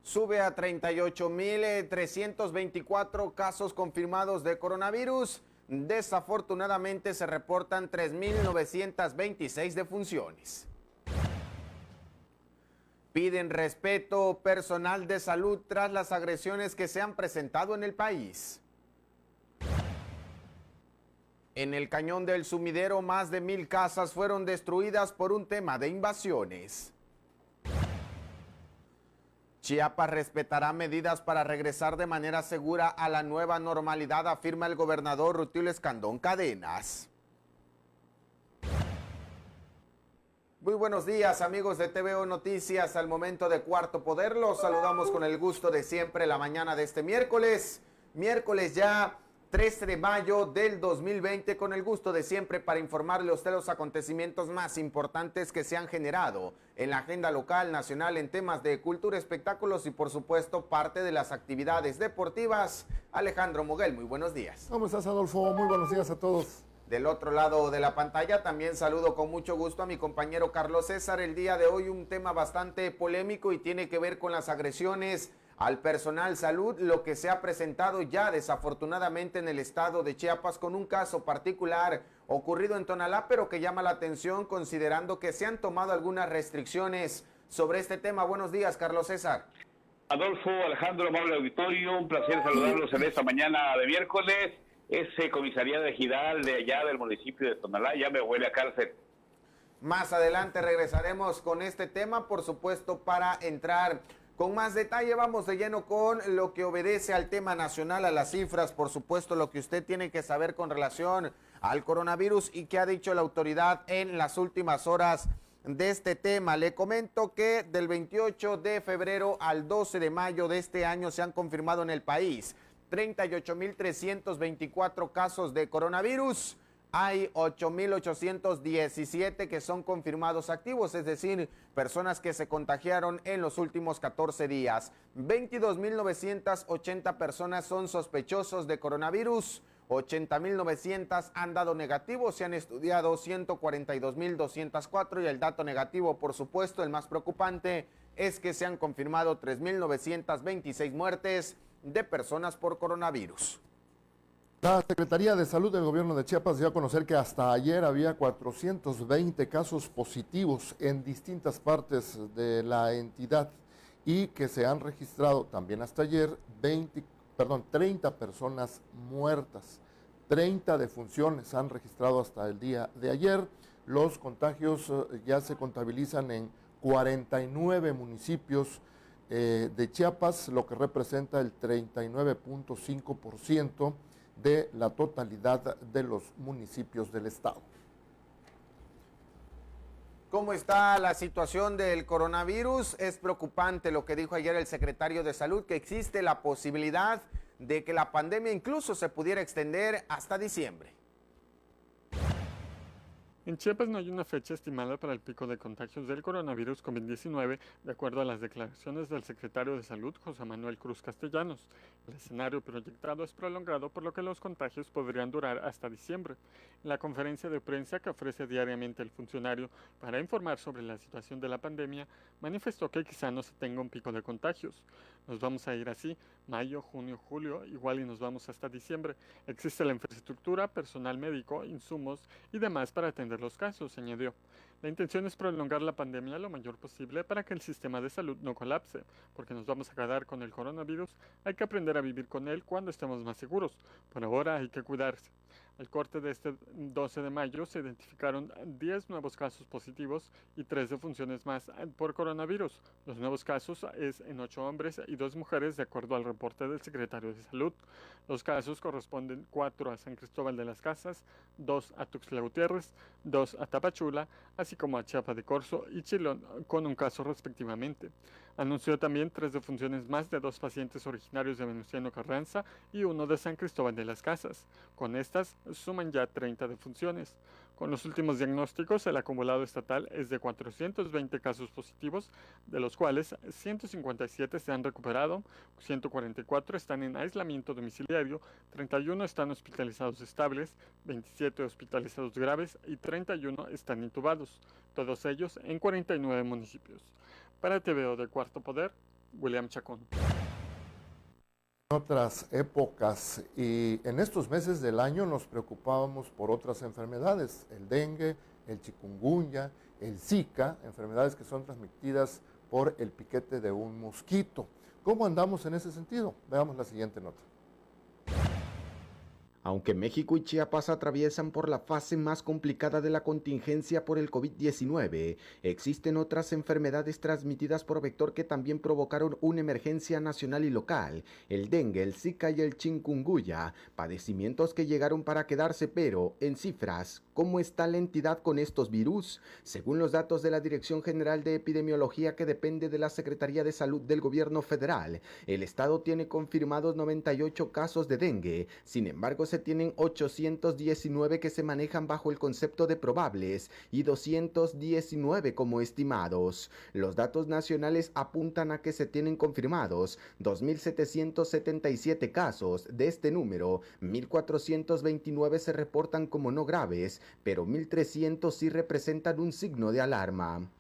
sube a 38.324 casos confirmados de coronavirus. Desafortunadamente se reportan 3.926 defunciones. Piden respeto personal de salud tras las agresiones que se han presentado en el país. En el Cañón del Sumidero, más de 1,000 casas fueron destruidas por un tema de invasiones. Chiapas respetará medidas para regresar de manera segura a la nueva normalidad, afirma el gobernador Rutilio Escandón Cadenas. Muy buenos días, amigos de TVO Noticias. Al momento de Cuarto Poder, los saludamos con el gusto de siempre la mañana de este miércoles ya 13 de mayo del 2020, con el gusto de siempre para informarle a usted los acontecimientos más importantes que se han generado en la agenda local, nacional, en temas de cultura, espectáculos y por supuesto parte de las actividades deportivas. Alejandro Moguel, muy buenos días. ¿Cómo estás, Adolfo? Muy buenos días a todos. Del otro lado de la pantalla también saludo con mucho gusto a mi compañero Carlos César. El día de hoy un tema bastante polémico y tiene que ver con las agresiones al personal salud, lo que se ha presentado ya desafortunadamente en el estado de Chiapas con un caso particular ocurrido en Tonalá, pero que llama la atención considerando que se han tomado algunas restricciones sobre este tema. Buenos días, Carlos César. Adolfo, Alejandro, amable auditorio, un placer saludarlos en esta mañana de miércoles. Ese comisariado ejidal de allá del municipio de Tonalá ya me huele a cárcel. Más adelante regresaremos con este tema, por supuesto, para entrar con más detalle. Vamos de lleno con lo que obedece al tema nacional, a las cifras, por supuesto, lo que usted tiene que saber con relación al coronavirus y qué ha dicho la autoridad en las últimas horas de este tema. Le comento que del 28 de febrero al 12 de mayo de este año se han confirmado en el país 38.324 casos de coronavirus. Hay 8.817 que son confirmados activos, es decir, personas que se contagiaron en los últimos 14 días. 22.980 personas son sospechosos de coronavirus. 80.900 han dado negativo, se han estudiado 142.204 y el dato negativo, por supuesto, el más preocupante, es que se han confirmado 3.926 muertes de personas por coronavirus. La Secretaría de Salud del Gobierno de Chiapas dio a conocer que hasta ayer había 420 casos positivos en distintas partes de la entidad y que se han registrado también hasta ayer 30 personas muertas. 30 defunciones han registrado hasta el día de ayer. Los contagios ya se contabilizan en 49 municipios de Chiapas, lo que representa el 39.5% de la totalidad de los municipios del estado. ¿Cómo está la situación del coronavirus? Es preocupante lo que dijo ayer el secretario de Salud, que existe la posibilidad de que la pandemia incluso se pudiera extender hasta diciembre. En Chiapas no hay una fecha estimada para el pico de contagios del coronavirus COVID-19, de acuerdo a las declaraciones del secretario de Salud, José Manuel Cruz Castellanos. El escenario proyectado es prolongado, por lo que los contagios podrían durar hasta diciembre. En la conferencia de prensa que ofrece diariamente el funcionario para informar sobre la situación de la pandemia, manifestó que quizá no se tenga un pico de contagios. Nos vamos a ir así, mayo, junio, julio, igual y nos vamos hasta diciembre. Existe la infraestructura, personal médico, insumos y demás para atender los casos, añadió. La intención es prolongar la pandemia lo mayor posible para que el sistema de salud no colapse, porque nos vamos a quedar con el coronavirus, hay que aprender a vivir con él cuando estemos más seguros. Por ahora hay que cuidarse. Al corte de este 12 de mayo se identificaron 10 nuevos casos positivos y 3 defunciones más por coronavirus. Los nuevos casos es en 8 hombres y 2 mujeres, de acuerdo al reporte del secretario de Salud. Los casos corresponden 4 a San Cristóbal de las Casas, 2 a Tuxtla Gutiérrez, 2 a Tapachula, así como a Chiapa de Corzo y Chilón, con un caso respectivamente. Anunció también 3 defunciones más de 2 pacientes originarios de Venustiano Carranza y 1 de San Cristóbal de las Casas. Con estas suman ya 30 defunciones. Con los últimos diagnósticos, el acumulado estatal es de 420 casos positivos, de los cuales 157 se han recuperado, 144 están en aislamiento domiciliario, 31 están hospitalizados estables, 27 hospitalizados graves y 31 están intubados, todos ellos en 49 municipios. Para TVO de Cuarto Poder, William Chacón. En otras épocas y en estos meses del año nos preocupábamos por otras enfermedades, el dengue, el chikungunya, el Zika, enfermedades que son transmitidas por el piquete de un mosquito. ¿Cómo andamos en ese sentido? Veamos la siguiente nota. Aunque México y Chiapas atraviesan por la fase más complicada de la contingencia por el COVID-19, existen otras enfermedades transmitidas por vector que también provocaron una emergencia nacional y local: el dengue, el Zika y el chikungunya, padecimientos que llegaron para quedarse. Pero, en cifras, ¿cómo está la entidad con estos virus? Según los datos de la Dirección General de Epidemiología, que depende de la Secretaría de Salud del Gobierno Federal, el estado tiene confirmados 98 casos de dengue. Sin embargo, se tienen 819 que se manejan bajo el concepto de probables y 219 como estimados. Los datos nacionales apuntan a que se tienen confirmados 2.777 casos. De este número, 1.429 se reportan como no graves, pero 1.300 sí representan un signo de alarma.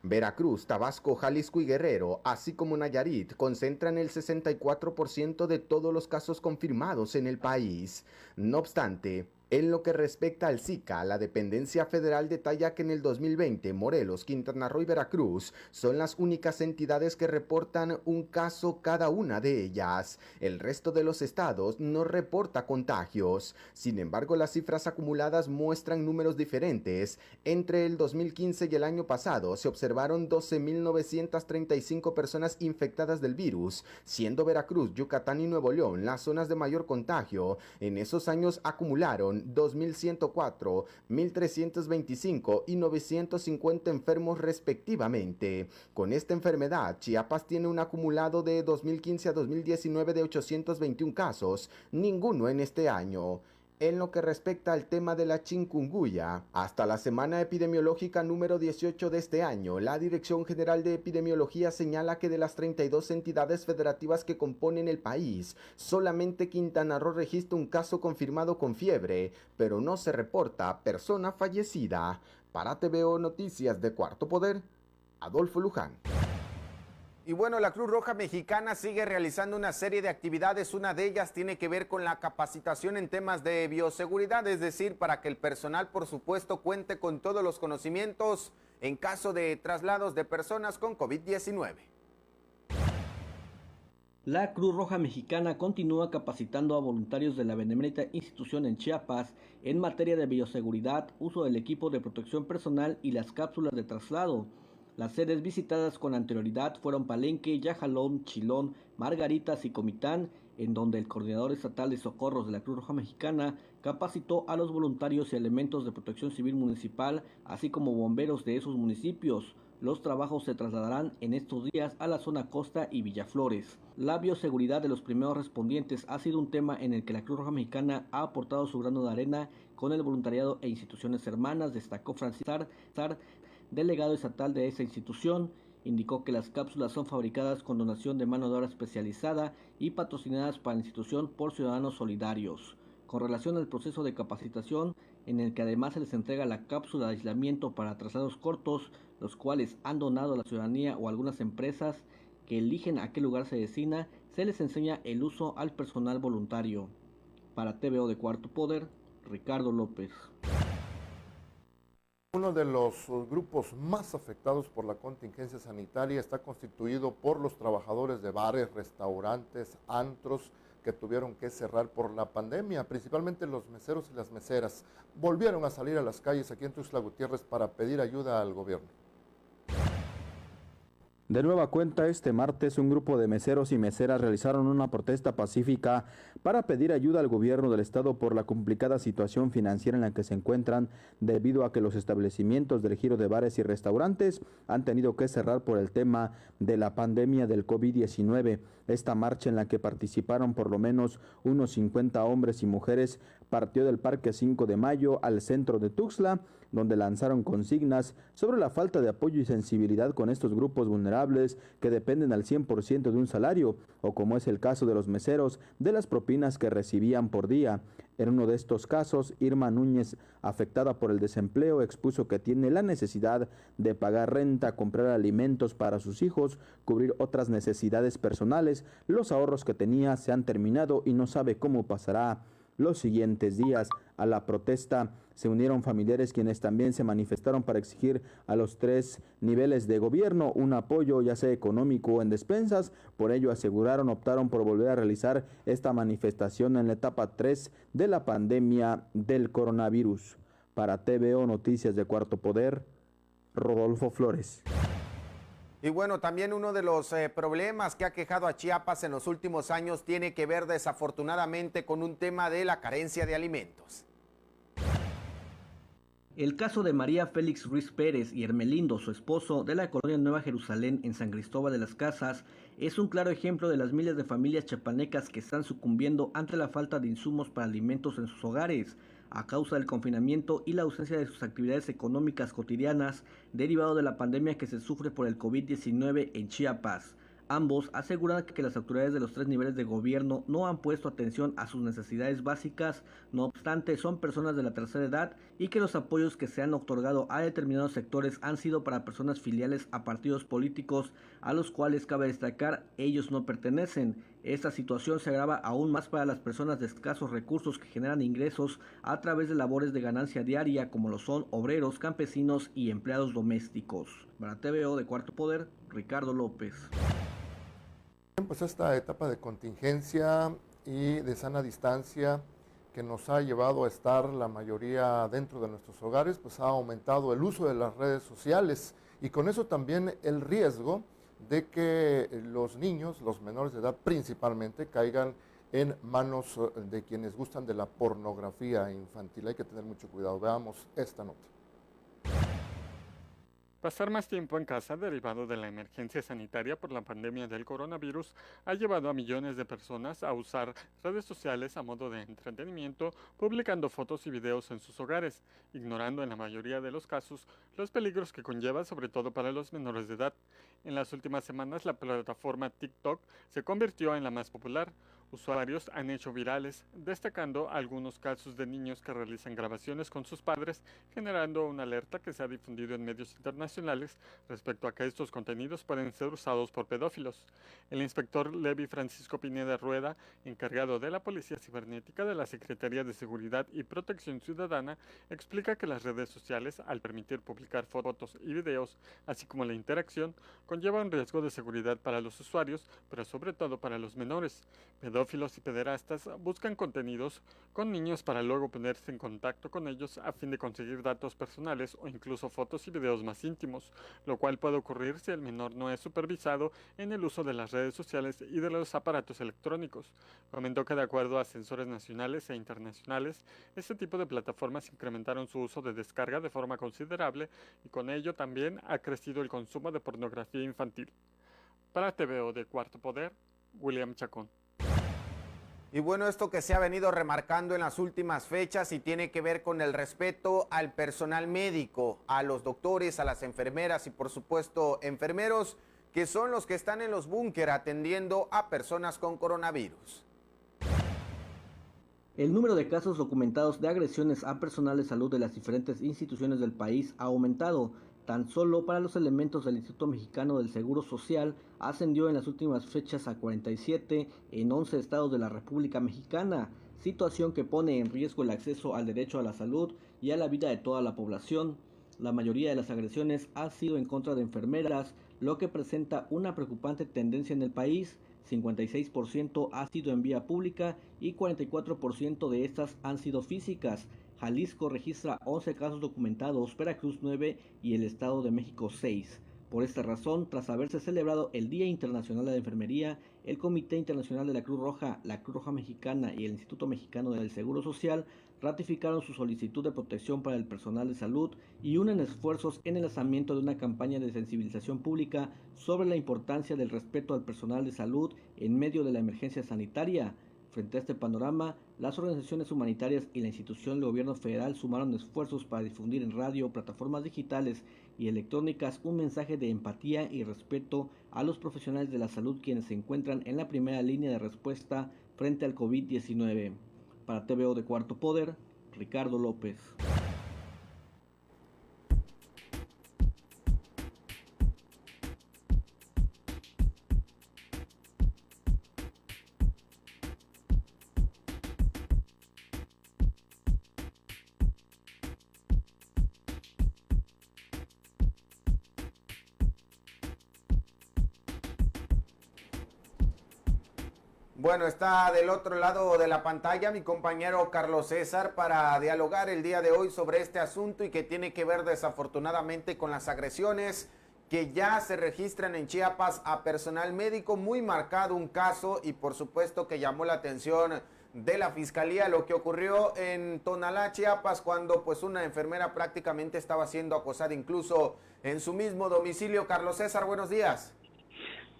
Veracruz, Tabasco, Jalisco y Guerrero, así como Nayarit, concentran el 64% de todos los casos confirmados en el país. No obstante, en lo que respecta al Zika, la dependencia federal detalla que en el 2020 Morelos, Quintana Roo y Veracruz son las únicas entidades que reportan un caso cada una de ellas. El resto de los estados no reporta contagios. Sin embargo, las cifras acumuladas muestran números diferentes. Entre el 2015 y el año pasado se observaron 12.935 personas infectadas del virus, siendo Veracruz, Yucatán y Nuevo León las zonas de mayor contagio. En esos años acumularon 2.104, 1.325 y 950 enfermos respectivamente. Con esta enfermedad, Chiapas tiene un acumulado de 2015 a 2019 de 821 casos, ninguno en este año. En lo que respecta al tema de la chikungunya, hasta la semana epidemiológica número 18 de este año, la Dirección General de Epidemiología señala que de las 32 entidades federativas que componen el país, solamente Quintana Roo registra un caso confirmado con fiebre, pero no se reporta persona fallecida. Para TVO Noticias de Cuarto Poder, Adolfo Luján. Y bueno, la Cruz Roja Mexicana sigue realizando una serie de actividades. Una de ellas tiene que ver con la capacitación en temas de bioseguridad, es decir, para que el personal, por supuesto, cuente con todos los conocimientos en caso de traslados de personas con COVID-19. La Cruz Roja Mexicana continúa capacitando a voluntarios de la benemérita institución en Chiapas en materia de bioseguridad, uso del equipo de protección personal y las cápsulas de traslado. Las sedes visitadas con anterioridad fueron Palenque, Yajalón, Chilón, Margaritas y Comitán, en donde el Coordinador Estatal de Socorros de la Cruz Roja Mexicana capacitó a los voluntarios y elementos de protección civil municipal, así como bomberos de esos municipios. Los trabajos se trasladarán en estos días a la zona Costa y Villaflores. La bioseguridad de los primeros respondientes ha sido un tema en el que la Cruz Roja Mexicana ha aportado su grano de arena con el voluntariado e instituciones hermanas, destacó Francisco Sar, delegado estatal de esta institución. Indicó que las cápsulas son fabricadas con donación de mano de obra especializada y patrocinadas para la institución por ciudadanos solidarios. Con relación al proceso de capacitación, en el que además se les entrega la cápsula de aislamiento para traslados cortos, los cuales han donado a la ciudadanía o algunas empresas que eligen a qué lugar se destina, se les enseña el uso al personal voluntario. Para TVO de Cuarto Poder, Ricardo López. Uno de los grupos más afectados por la contingencia sanitaria está constituido por los trabajadores de bares, restaurantes, antros que tuvieron que cerrar por la pandemia. Principalmente los meseros y las meseras volvieron a salir a las calles aquí en Tuxtla Gutiérrez para pedir ayuda al gobierno. De nueva cuenta, este martes un grupo de meseros y meseras realizaron una protesta pacífica para pedir ayuda al gobierno del estado por la complicada situación financiera en la que se encuentran debido a que los establecimientos del giro de bares y restaurantes han tenido que cerrar por el tema de la pandemia del COVID-19. Esta marcha, en la que participaron por lo menos unos 50 hombres y mujeres, partió del Parque 5 de Mayo al centro de Tuxtla, donde lanzaron consignas sobre la falta de apoyo y sensibilidad con estos grupos vulnerables que dependen al 100% de un salario, o como es el caso de los meseros, de las propinas que recibían por día. En uno de estos casos, Irma Núñez, afectada por el desempleo, expuso que tiene la necesidad de pagar renta, comprar alimentos para sus hijos, cubrir otras necesidades personales. Los ahorros que tenía se han terminado y no sabe cómo pasará los siguientes días. A la protesta se unieron familiares quienes también se manifestaron para exigir a los 3 niveles de gobierno un apoyo, ya sea económico o en despensas. Por ello optaron por volver a realizar esta manifestación en la etapa 3 de la pandemia del coronavirus. Para TVO Noticias de Cuarto Poder, Rodolfo Flores. Y bueno, también uno de los problemas que ha quejado a Chiapas en los últimos años tiene que ver desafortunadamente con un tema de la carencia de alimentos. El caso de María Félix Ruiz Pérez y Hermelindo, su esposo, de la colonia Nueva Jerusalén en San Cristóbal de las Casas, es un claro ejemplo de las miles de familias chiapanecas que están sucumbiendo ante la falta de insumos para alimentos en sus hogares, a causa del confinamiento y la ausencia de sus actividades económicas cotidianas derivado de la pandemia que se sufre por el COVID-19 en Chiapas. Ambos aseguran que las autoridades de los 3 niveles de gobierno no han puesto atención a sus necesidades básicas, no obstante son personas de la tercera edad y que los apoyos que se han otorgado a determinados sectores han sido para personas filiales a partidos políticos a los cuales cabe destacar ellos no pertenecen. Esta situación se agrava aún más para las personas de escasos recursos que generan ingresos a través de labores de ganancia diaria como lo son obreros, campesinos y empleados domésticos. Para TVO de Cuarto Poder, Ricardo López. Pues esta etapa de contingencia y de sana distancia que nos ha llevado a estar la mayoría dentro de nuestros hogares, pues ha aumentado el uso de las redes sociales y con eso también el riesgo de que los niños, los menores de edad principalmente, caigan en manos de quienes gustan de la pornografía infantil. Hay que tener mucho cuidado. Veamos esta nota. Pasar más tiempo en casa derivado de la emergencia sanitaria por la pandemia del coronavirus ha llevado a millones de personas a usar redes sociales a modo de entretenimiento, publicando fotos y videos en sus hogares, ignorando en la mayoría de los casos los peligros que conlleva, sobre todo para los menores de edad. En las últimas semanas, la plataforma TikTok se convirtió en la más popular. Usuarios han hecho virales, destacando algunos casos de niños que realizan grabaciones con sus padres, generando una alerta que se ha difundido en medios internacionales respecto a que estos contenidos pueden ser usados por pedófilos. El inspector Levi Francisco Pineda Rueda, encargado de la Policía Cibernética de la Secretaría de Seguridad y Protección Ciudadana, explica que las redes sociales, al permitir publicar fotos y videos, así como la interacción, conlleva un riesgo de seguridad para los usuarios, pero sobre todo para los menores. Pedófilos y pederastas buscan contenidos con niños para luego ponerse en contacto con ellos a fin de conseguir datos personales o incluso fotos y videos más íntimos, lo cual puede ocurrir si el menor no es supervisado en el uso de las redes sociales y de los aparatos electrónicos. Comentó que de acuerdo a sensores nacionales e internacionales, este tipo de plataformas incrementaron su uso de descarga de forma considerable y con ello también ha crecido el consumo de pornografía infantil. Para TVO de Cuarto Poder, William Chacón. Y bueno, esto que se ha venido remarcando en las últimas fechas y tiene que ver con el respeto al personal médico, a los doctores, a las enfermeras y por supuesto enfermeros, que son los que están en los búnker atendiendo a personas con coronavirus. El número de casos documentados de agresiones a personal de salud de las diferentes instituciones del país ha aumentado. Tan solo para los elementos del Instituto Mexicano del Seguro Social ascendió en las últimas fechas a 47 en 11 estados de la República Mexicana, situación que pone en riesgo el acceso al derecho a la salud y a la vida de toda la población. La mayoría de las agresiones ha sido en contra de enfermeras, lo que presenta una preocupante tendencia en el país. 56% ha sido en vía pública y 44% de estas han sido físicas. Jalisco registra 11 casos documentados, Veracruz 9 y el Estado de México 6. Por esta razón, tras haberse celebrado el Día Internacional de la Enfermería, el Comité Internacional de la Cruz Roja, la Cruz Roja Mexicana y el Instituto Mexicano del Seguro Social ratificaron su solicitud de protección para el personal de salud y unen esfuerzos en el lanzamiento de una campaña de sensibilización pública sobre la importancia del respeto al personal de salud en medio de la emergencia sanitaria. Frente a este panorama, las organizaciones humanitarias y la institución del gobierno federal sumaron esfuerzos para difundir en radio, plataformas digitales y electrónicas un mensaje de empatía y respeto a los profesionales de la salud quienes se encuentran en la primera línea de respuesta frente al COVID-19. Para TVO de Cuarto Poder, Ricardo López. Bueno, está del otro lado de la pantalla mi compañero Carlos César para dialogar el día de hoy sobre este asunto y que tiene que ver desafortunadamente con las agresiones que ya se registran en Chiapas a personal médico. Muy marcado un caso y por supuesto que llamó la atención de la Fiscalía lo que ocurrió en Tonalá, Chiapas, cuando pues una enfermera prácticamente estaba siendo acosada incluso en su mismo domicilio. Carlos César, buenos días.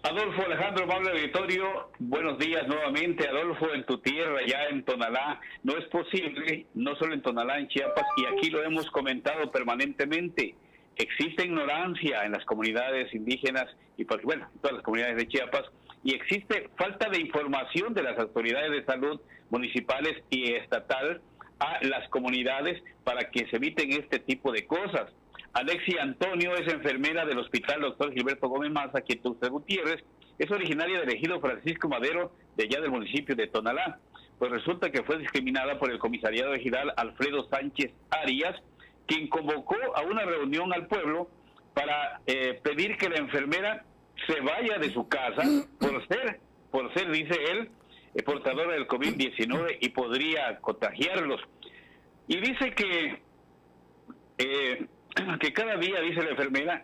Adolfo, Alejandro, amable auditorio, buenos días nuevamente. Adolfo, en tu tierra, ya en Tonalá, no es posible, no solo en Tonalá, en Chiapas, y aquí lo hemos comentado permanentemente, existe ignorancia en las comunidades indígenas y bueno, en todas las comunidades de Chiapas, y existe falta de información de las autoridades de salud municipales y estatal a las comunidades para que se eviten este tipo de cosas. Alexia Antonio es enfermera del Hospital Dr. Gilberto Gómez Maza, Quietuste Gutiérrez, es originaria del ejido Francisco Madero, de allá del municipio de Tonalá. Pues resulta que fue discriminada por el comisariado ejidal Alfredo Sánchez Arias, quien convocó a una reunión al pueblo para pedir que la enfermera se vaya de su casa por ser, dice él, portadora del COVID-19 y podría contagiarlos. Y dice que cada día, dice la enfermera,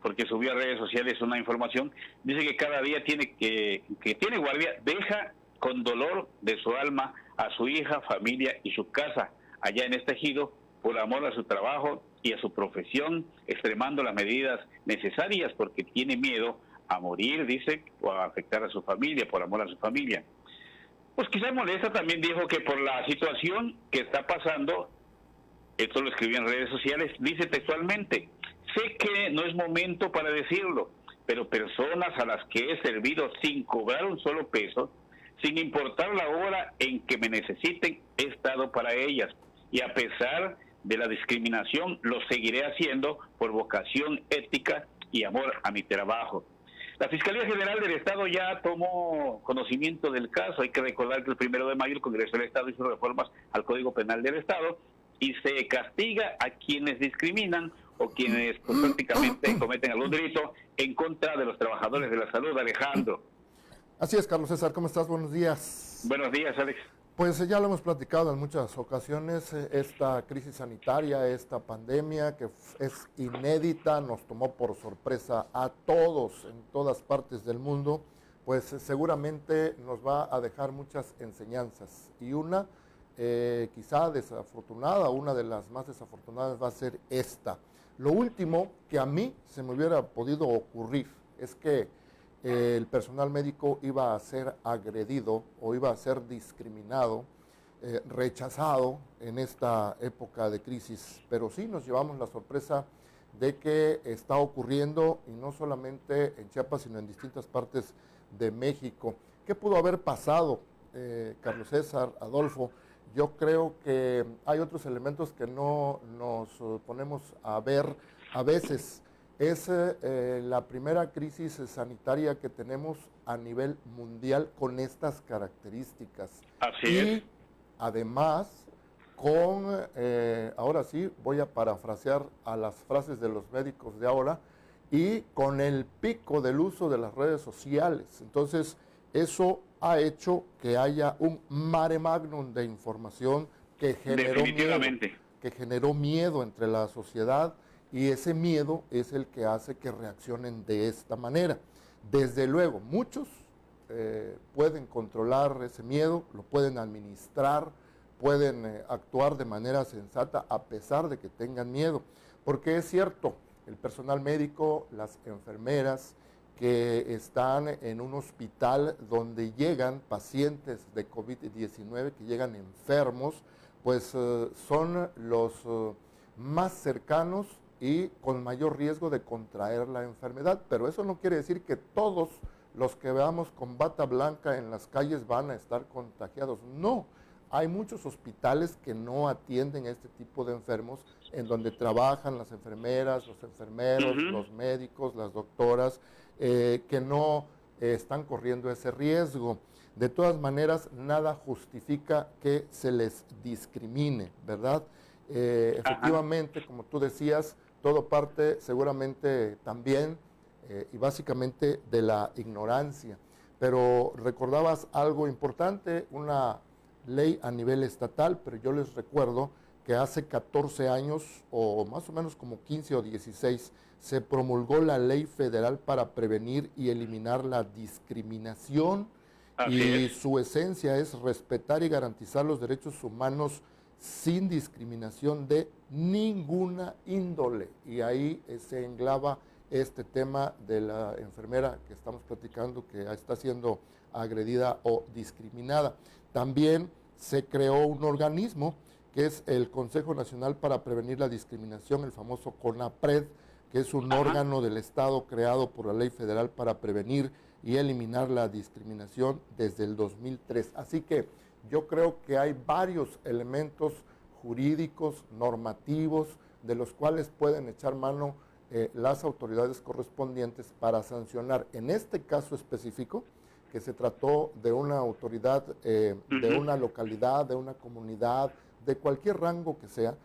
porque subió a redes sociales una información, dice que cada día que tiene guardia, deja con dolor de su alma a su hija, familia y su casa allá en este ejido, por amor a su trabajo y a su profesión, extremando las medidas necesarias porque tiene miedo a morir, dice, o a afectar a su familia, por amor a su familia. Pues quizás molesta, también dijo que por la situación que está pasando, esto lo escribió en redes sociales, dice textualmente: sé que no es momento para decirlo, pero personas a las que he servido sin cobrar un solo peso, sin importar la hora en que me necesiten, he estado para ellas. Y a pesar de la discriminación, lo seguiré haciendo por vocación ética y amor a mi trabajo. La Fiscalía General del Estado ya tomó conocimiento del caso. Hay que recordar que el 1 de mayo el Congreso del Estado hizo reformas al Código Penal del Estado y se castiga a quienes discriminan o quienes pues, prácticamente cometen algún delito en contra de los trabajadores de la salud. Alejandro. Así es, Carlos César, ¿cómo estás? Buenos días. Buenos días, Alex. Pues ya lo hemos platicado en muchas ocasiones, esta crisis sanitaria, esta pandemia que es inédita, nos tomó por sorpresa a todos en todas partes del mundo, pues seguramente nos va a dejar muchas enseñanzas y una quizá desafortunada, una de las más desafortunadas va a ser esta. Lo último que a mí se me hubiera podido ocurrir es que el personal médico iba a ser agredido o iba a ser discriminado, rechazado en esta época de crisis, pero sí nos llevamos la sorpresa de que está ocurriendo y no solamente en Chiapas, sino en distintas partes de México. ¿Qué pudo haber pasado, Carlos César, Adolfo? Yo creo que hay otros elementos que no nos ponemos a ver a veces. Es la primera crisis sanitaria que tenemos a nivel mundial con estas características. Así es. Además, con, ahora sí, voy a parafrasear a las frases de los médicos de ahora, y con el pico del uso de las redes sociales. Entonces, eso ha hecho que haya un mare magnum de información que generó miedo entre la sociedad, y ese miedo es el que hace que reaccionen de esta manera. Desde luego, muchos pueden controlar ese miedo, lo pueden administrar, pueden actuar de manera sensata a pesar de que tengan miedo. Porque es cierto, el personal médico, las enfermeras que están en un hospital donde llegan pacientes de COVID-19, que llegan enfermos, pues son los más cercanos y con mayor riesgo de contraer la enfermedad. Pero eso no quiere decir que todos los que veamos con bata blanca en las calles van a estar contagiados. No, Hay muchos hospitales que no atienden a este tipo de enfermos, en donde trabajan las enfermeras, los enfermeros, los médicos, las doctoras, que no están corriendo ese riesgo. De todas maneras, nada justifica que se les discrimine, ¿verdad? Efectivamente, como tú decías, todo parte seguramente también y básicamente de la ignorancia. Pero recordabas algo importante, una ley a nivel estatal, pero yo les recuerdo que hace 14 años, o más o menos como 15 o 16, se promulgó la ley federal para prevenir y eliminar la discriminación. Y su esencia es respetar y garantizar los derechos humanos sin discriminación de ninguna índole. Y ahí se englaba este tema de la enfermera que estamos platicando, que está siendo agredida o discriminada. También se creó un organismo que es el Consejo Nacional para Prevenir la Discriminación, el famoso CONAPRED, que es un órgano del Estado creado por la Ley Federal para prevenir y eliminar la discriminación desde el 2003. Así que yo creo que hay varios elementos jurídicos, normativos, de los cuales pueden echar mano las autoridades correspondientes para sancionar. En este caso específico, que se trató de una autoridad, de una localidad, de una comunidad, de cualquier rango que sea,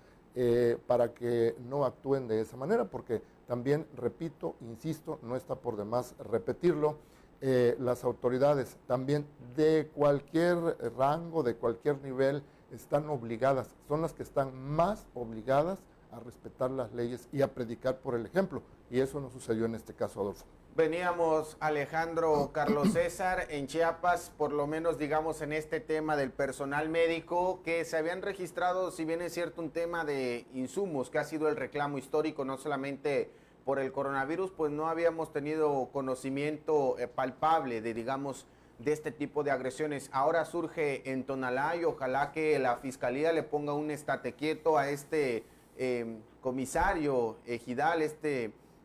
para que no actúen de esa manera, porque también, repito, insisto, no está por demás repetirlo, las autoridades también de cualquier rango, de cualquier nivel, están obligadas, son las que están más obligadas a respetar las leyes y a predicar por el ejemplo. Y eso no sucedió en este caso, Adolfo. Veníamos, Alejandro, Carlos César, en Chiapas, por lo menos digamos en este tema del personal médico, que se habían registrado, si bien es cierto, un tema de insumos, que ha sido el reclamo histórico, no solamente por el coronavirus, pues no habíamos tenido conocimiento palpable de, digamos, de este tipo de agresiones. Ahora surge en Tonalá y ojalá que la Fiscalía le ponga un estate quieto a este comisario ejidal,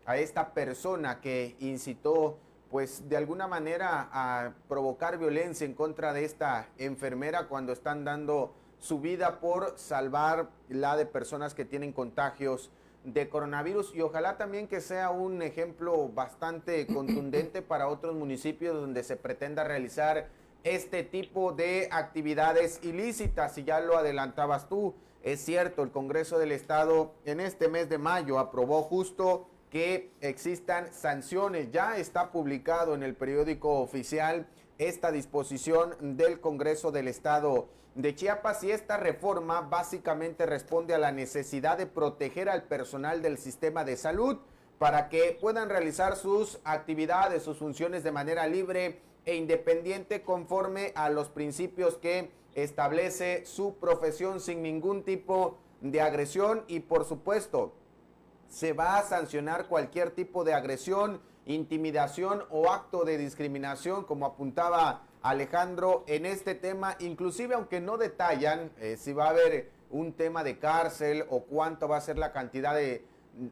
a esta persona que incitó, pues de alguna manera a provocar violencia en contra de esta enfermera cuando están dando su vida por salvar la de personas que tienen contagios de coronavirus, y ojalá también que sea un ejemplo bastante contundente para otros municipios donde se pretenda realizar este tipo de actividades ilícitas. Y ya lo adelantabas tú, es cierto, el Congreso del Estado en este mes de mayo aprobó justo que existan sanciones. Ya está publicado en el periódico oficial esta disposición del Congreso del Estado de Chiapas, y esta reforma básicamente responde a la necesidad de proteger al personal del sistema de salud para que puedan realizar sus actividades, sus funciones de manera libre e independiente conforme a los principios que establece su profesión, sin ningún tipo de agresión. Y por supuesto, se va a sancionar cualquier tipo de agresión, intimidación o acto de discriminación, como apuntaba Alejandro en este tema, inclusive aunque no detallan si va a haber un tema de cárcel o cuánto va a ser la cantidad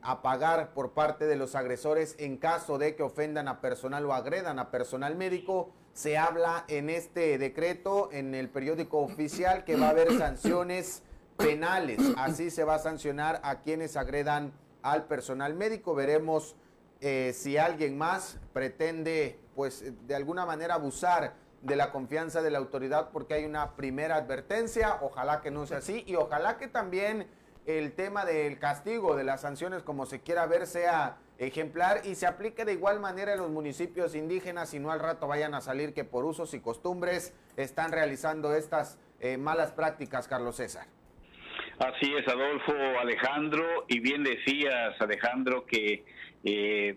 a pagar por parte de los agresores en caso de que ofendan a personal o agredan a personal médico. Se habla en este decreto, en el periódico oficial, que va a haber sanciones penales. Así se va a sancionar a quienes agredan al personal médico. Veremos si alguien más pretende, pues, de alguna manera abusar de la confianza de la autoridad, porque hay una primera advertencia. Ojalá que no sea así, y ojalá que también el tema del castigo, de las sanciones, como se quiera ver, sea ejemplar y se aplique de igual manera en los municipios indígenas, y no al rato vayan a salir que por usos y costumbres están realizando estas malas prácticas, Carlos César. Así es, Adolfo, Alejandro, y bien decías, Alejandro, que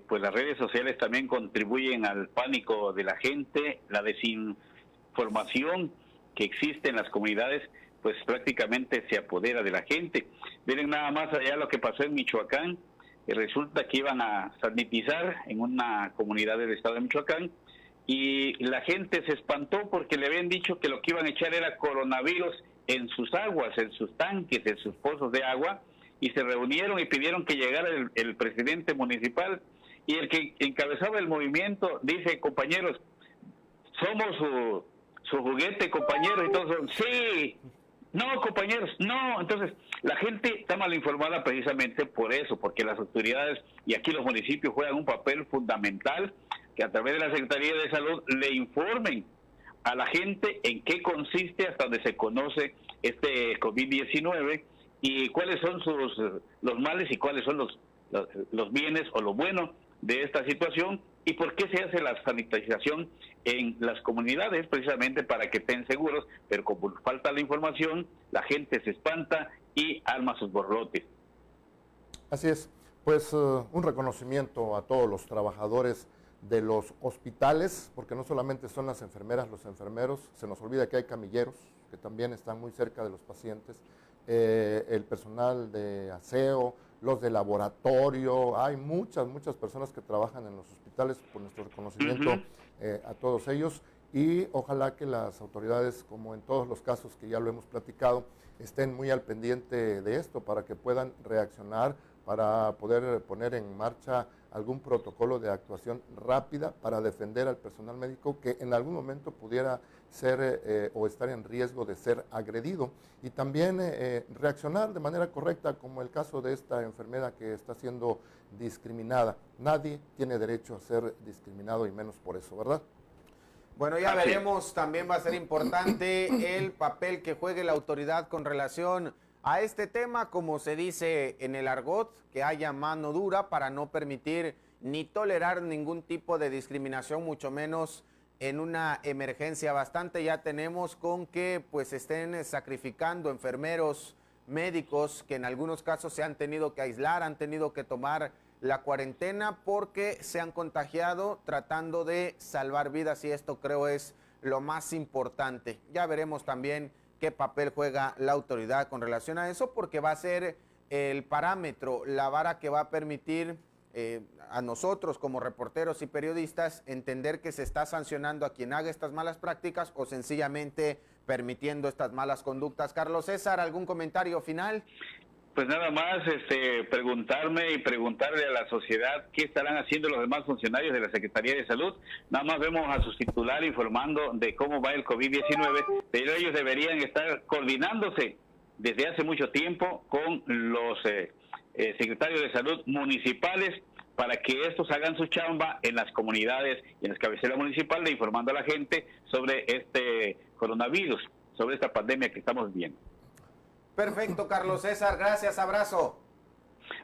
pues las redes sociales también contribuyen al pánico de la gente, la desinformación que existe en las comunidades, pues prácticamente se apodera de la gente. Miren nada más allá lo que pasó en Michoacán, resulta que iban a sanitizar en una comunidad del estado de Michoacán, y la gente se espantó porque le habían dicho que lo que iban a echar era coronavirus en sus aguas, en sus tanques, en sus pozos de agua, y se reunieron y pidieron que llegara el presidente municipal, y el que encabezaba el movimiento dice: compañeros, su juguete, compañeros, y todos son, sí, no, compañeros, no. Entonces, la gente está mal informada precisamente por eso, porque las autoridades y aquí los municipios juegan un papel fundamental, que a través de la Secretaría de Salud le informen a la gente en qué consiste, hasta donde se conoce este COVID-19 y cuáles son los males y cuáles son los bienes o lo bueno de esta situación y por qué se hace la sanitización en las comunidades, precisamente para que estén seguros, pero como falta la información, la gente se espanta y arma sus borlotes. Así es, pues un reconocimiento a todos los trabajadores de los hospitales, porque no solamente son las enfermeras, los enfermeros, se nos olvida que hay camilleros, que también están muy cerca de los pacientes, el personal de aseo, los de laboratorio, hay muchas personas que trabajan en los hospitales, por nuestro reconocimiento a todos ellos, y ojalá que las autoridades, como en todos los casos que ya lo hemos platicado, estén muy al pendiente de esto para que puedan reaccionar, para poder poner en marcha algún protocolo de actuación rápida para defender al personal médico que en algún momento pudiera ser o estar en riesgo de ser agredido, y también reaccionar de manera correcta, como el caso de esta enfermera que está siendo discriminada. Nadie tiene derecho a ser discriminado y menos por eso, ¿verdad? Bueno, ya veremos, también va a ser importante el papel que juegue la autoridad con relación a este tema, como se dice en el argot, que haya mano dura para no permitir ni tolerar ningún tipo de discriminación, mucho menos en una emergencia. Bastante ya tenemos con que pues estén sacrificando enfermeros, médicos, que en algunos casos se han tenido que aislar, han tenido que tomar la cuarentena porque se han contagiado tratando de salvar vidas, y esto creo es lo más importante. Ya veremos también qué papel juega la autoridad con relación a eso, porque va a ser el parámetro, la vara que va a permitir a nosotros como reporteros y periodistas entender que se está sancionando a quien haga estas malas prácticas o sencillamente permitiendo estas malas conductas. Carlos César, ¿algún comentario final? Pues nada más preguntarme y preguntarle a la sociedad qué estarán haciendo los demás funcionarios de la Secretaría de Salud. Nada más vemos a sus titulares informando de cómo va el COVID-19, pero ellos deberían estar coordinándose desde hace mucho tiempo con los secretarios de salud municipales para que estos hagan su chamba en las comunidades y en las cabeceras municipales, informando a la gente sobre este coronavirus, sobre esta pandemia que estamos viviendo. Perfecto, Carlos César, gracias, abrazo.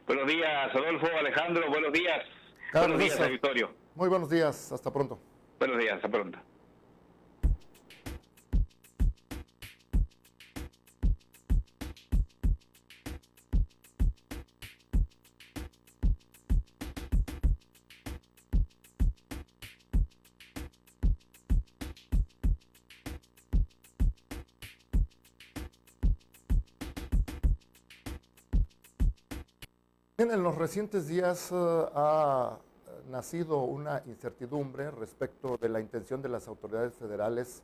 Buenos días, Adolfo, Alejandro, buenos días. Carlos Buenos días, César. Victorio. Muy buenos días, hasta pronto. Buenos días, hasta pronto. En los recientes días ha nacido una incertidumbre respecto de la intención de las autoridades federales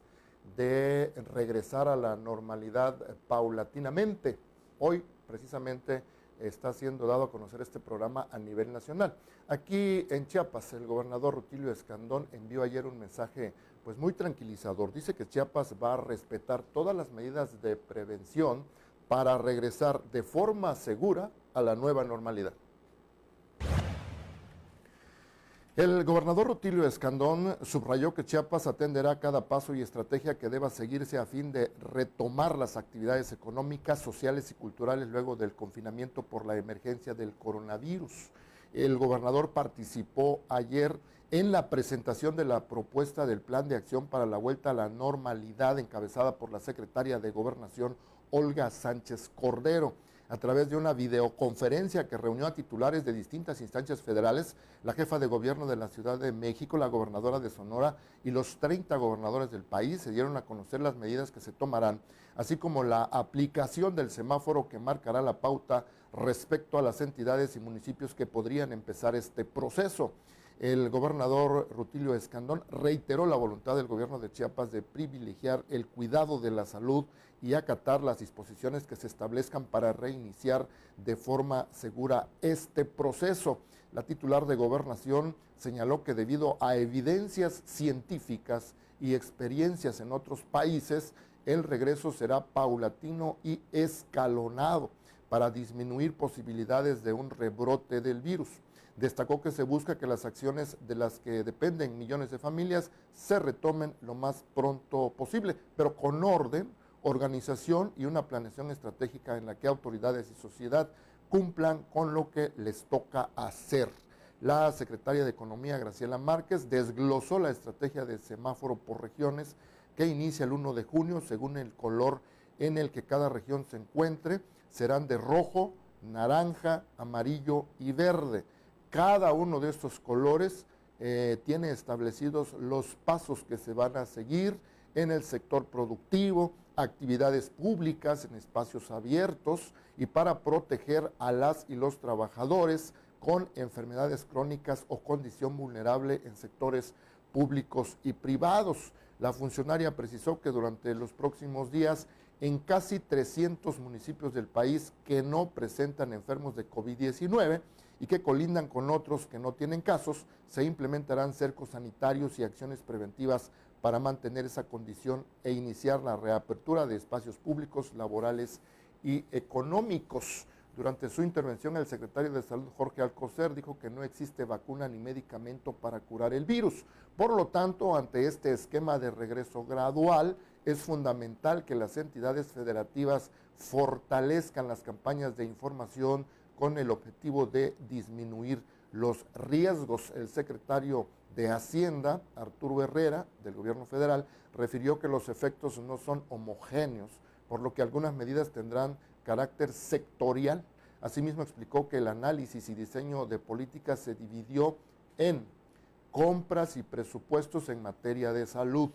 de regresar a la normalidad paulatinamente. Hoy, precisamente, está siendo dado a conocer este programa a nivel nacional. Aquí en Chiapas, el gobernador Rutilio Escandón envió ayer un mensaje pues muy tranquilizador. Dice que Chiapas va a respetar todas las medidas de prevención para regresar de forma segura a la nueva normalidad. El gobernador Rutilio Escandón subrayó que Chiapas atenderá cada paso y estrategia que deba seguirse a fin de retomar las actividades económicas, sociales y culturales luego del confinamiento por la emergencia del coronavirus. El gobernador participó ayer en la presentación de la propuesta del Plan de Acción para la Vuelta a la Normalidad encabezada por la secretaria de Gobernación, Olga Sánchez Cordero. A través de una videoconferencia que reunió a titulares de distintas instancias federales, la jefa de gobierno de la Ciudad de México, la gobernadora de Sonora y los 30 gobernadores del país se dieron a conocer las medidas que se tomarán, así como la aplicación del semáforo que marcará la pauta respecto a las entidades y municipios que podrían empezar este proceso. El gobernador Rutilio Escandón reiteró la voluntad del gobierno de Chiapas de privilegiar el cuidado de la salud y acatar las disposiciones que se establezcan para reiniciar de forma segura este proceso. La titular de Gobernación señaló que debido a evidencias científicas y experiencias en otros países, el regreso será paulatino y escalonado para disminuir posibilidades de un rebrote del virus. Destacó que se busca que las acciones de las que dependen millones de familias se retomen lo más pronto posible, pero con orden, organización y una planeación estratégica en la que autoridades y sociedad cumplan con lo que les toca hacer. La secretaria de Economía, Graciela Márquez, desglosó la estrategia de semáforo por regiones que inicia el 1 de junio según el color en el que cada región se encuentre. Serán de rojo, naranja, amarillo y verde. Cada uno de estos colores tiene establecidos los pasos que se van a seguir en el sector productivo, actividades públicas, en espacios abiertos y para proteger a las y los trabajadores con enfermedades crónicas o condición vulnerable en sectores públicos y privados. La funcionaria precisó que durante los próximos días en casi 300 municipios del país que no presentan enfermos de COVID-19 y que colindan con otros que no tienen casos, se implementarán cercos sanitarios y acciones preventivas para mantener esa condición e iniciar la reapertura de espacios públicos, laborales y económicos. Durante su intervención, el secretario de Salud, Jorge Alcocer, dijo que no existe vacuna ni medicamento para curar el virus. Por lo tanto, ante este esquema de regreso gradual, es fundamental que las entidades federativas fortalezcan las campañas de información con el objetivo de disminuir los riesgos. El secretario de Hacienda, Arturo Herrera, del gobierno federal, refirió que los efectos no son homogéneos, por lo que algunas medidas tendrán carácter sectorial. Asimismo, explicó que el análisis y diseño de políticas se dividió en compras y presupuestos en materia de salud,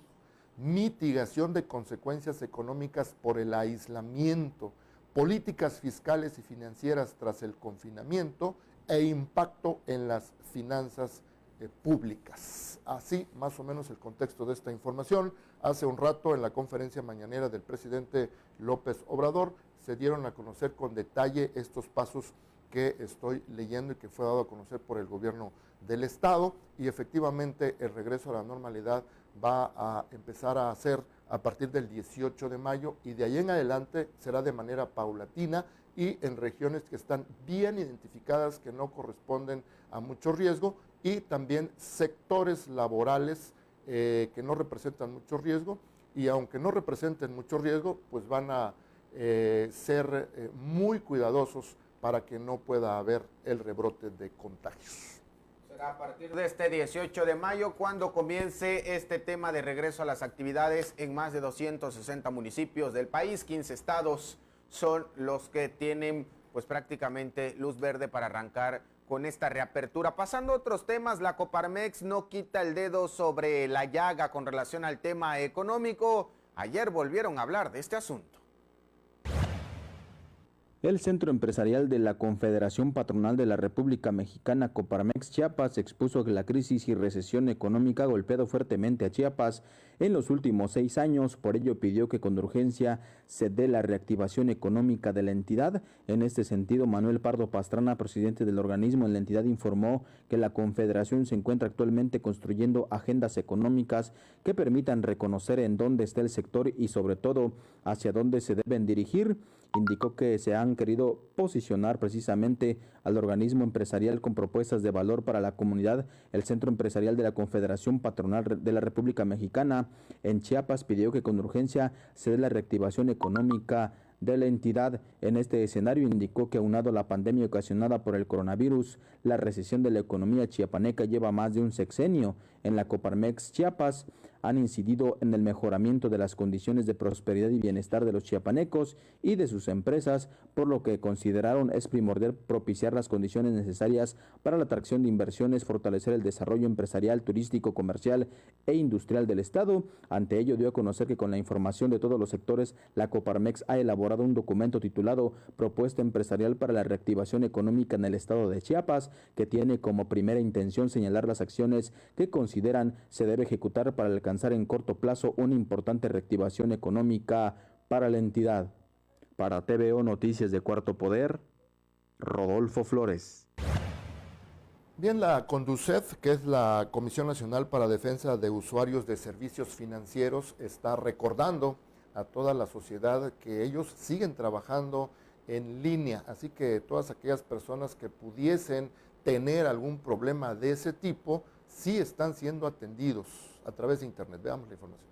mitigación de consecuencias económicas por el aislamiento, políticas fiscales y financieras tras el confinamiento e impacto en las finanzas públicas. Así, más o menos, el contexto de esta información. Hace un rato, en la conferencia mañanera del presidente López Obrador, se dieron a conocer con detalle estos pasos que estoy leyendo y que fue dado a conocer por el gobierno del estado, y efectivamente el regreso a la normalidad va a empezar a hacer a partir del 18 de mayo y de ahí en adelante será de manera paulatina y en regiones que están bien identificadas, que no corresponden a mucho riesgo, y también sectores laborales que no representan mucho riesgo, y aunque no representen mucho riesgo, pues van a ser muy cuidadosos para que no pueda haber el rebrote de contagios. Será a partir de este 18 de mayo cuando comience este tema de regreso a las actividades en más de 260 municipios del país. 15 estados son los que tienen pues prácticamente luz verde para arrancar con esta reapertura. Pasando a otros temas, la Coparmex no quita el dedo sobre la llaga con relación al tema económico. Ayer volvieron a hablar de este asunto. El Centro Empresarial de la Confederación Patronal de la República Mexicana, Coparmex Chiapas, expuso que la crisis y recesión económica ha golpeado fuertemente a Chiapas en los últimos 6 años. Por ello pidió que con urgencia se dé la reactivación económica de la entidad. En este sentido, Manuel Pardo Pastrana, presidente del organismo en la entidad, informó que la Confederación se encuentra actualmente construyendo agendas económicas que permitan reconocer en dónde está el sector y sobre todo hacia dónde se deben dirigir. Indicó que se han querido posicionar precisamente al organismo empresarial con propuestas de valor para la comunidad. El Centro Empresarial de la Confederación Patronal de la República Mexicana en Chiapas pidió que con urgencia se dé la reactivación económica de la entidad. En este escenario indicó que aunado a la pandemia ocasionada por el coronavirus, la recesión de la economía chiapaneca lleva más de un sexenio. En la Coparmex Chiapas han incidido en el mejoramiento de las condiciones de prosperidad y bienestar de los chiapanecos y de sus empresas, por lo que consideraron es primordial propiciar las condiciones necesarias para la atracción de inversiones, fortalecer el desarrollo empresarial, turístico, comercial e industrial del Estado. Ante ello dio a conocer que con la información de todos los sectores, la Coparmex ha elaborado un documento titulado Propuesta Empresarial para la Reactivación Económica en el Estado de Chiapas, que tiene como primera intención señalar las acciones que consideran se debe ejecutar para alcanzar en corto plazo una importante reactivación económica para la entidad. Para TVO Noticias de Cuarto Poder, Rodolfo Flores. Bien, la CONDUCEF, que es la Comisión Nacional para Defensa de Usuarios de Servicios Financieros, está recordando a toda la sociedad que ellos siguen trabajando en línea, así que todas aquellas personas que pudiesen tener algún problema de ese tipo, sí están siendo atendidos a través de Internet. Veamos la información.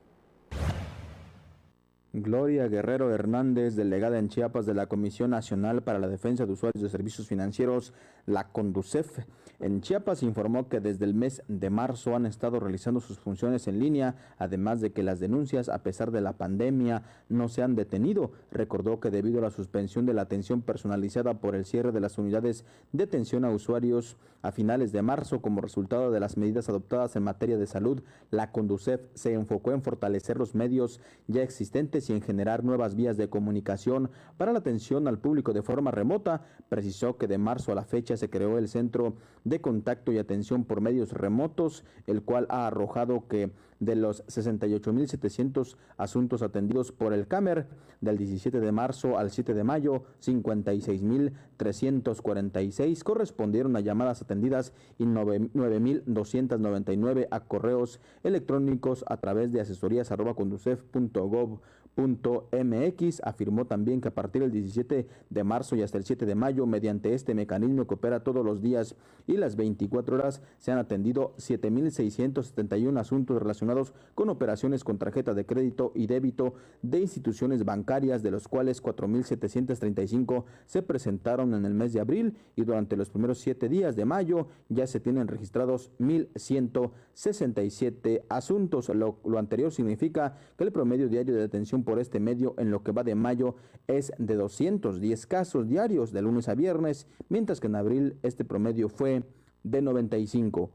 Gloria Guerrero Hernández, delegada en Chiapas de la Comisión Nacional para la Defensa de Usuarios de Servicios Financieros, la CONDUCEF, en Chiapas informó que desde el mes de marzo han estado realizando sus funciones en línea, además de que las denuncias, a pesar de la pandemia, no se han detenido. Recordó que debido a la suspensión de la atención personalizada por el cierre de las unidades de atención a usuarios a finales de marzo, como resultado de las medidas adoptadas en materia de salud, la CONDUCEF se enfocó en fortalecer los medios ya existentes y en generar nuevas vías de comunicación para la atención al público de forma remota. Precisó que de marzo a la fecha se creó el Centro de Contacto y Atención por Medios Remotos, el cual ha arrojado que de los 68.700 asuntos atendidos por el CAMER, del 17 de marzo al 7 de mayo, 56.346 correspondieron a llamadas atendidas y 9.299 a correos electrónicos a través de asesorías@conducef.gov.mx. Afirmó también que a partir del 17 de marzo y hasta el 7 de mayo, mediante este mecanismo que opera todos los días y las 24 horas, se han atendido 7.671 asuntos relacionados con operaciones con tarjeta de crédito y débito de instituciones bancarias, de los cuales 4.735 se presentaron en el mes de abril, y durante los primeros 7 días de mayo ya se tienen registrados 1.167 asuntos. Lo anterior significa que el promedio diario de detención por este medio en lo que va de mayo es de 210 casos diarios de lunes a viernes, mientras que en abril este promedio fue de 95.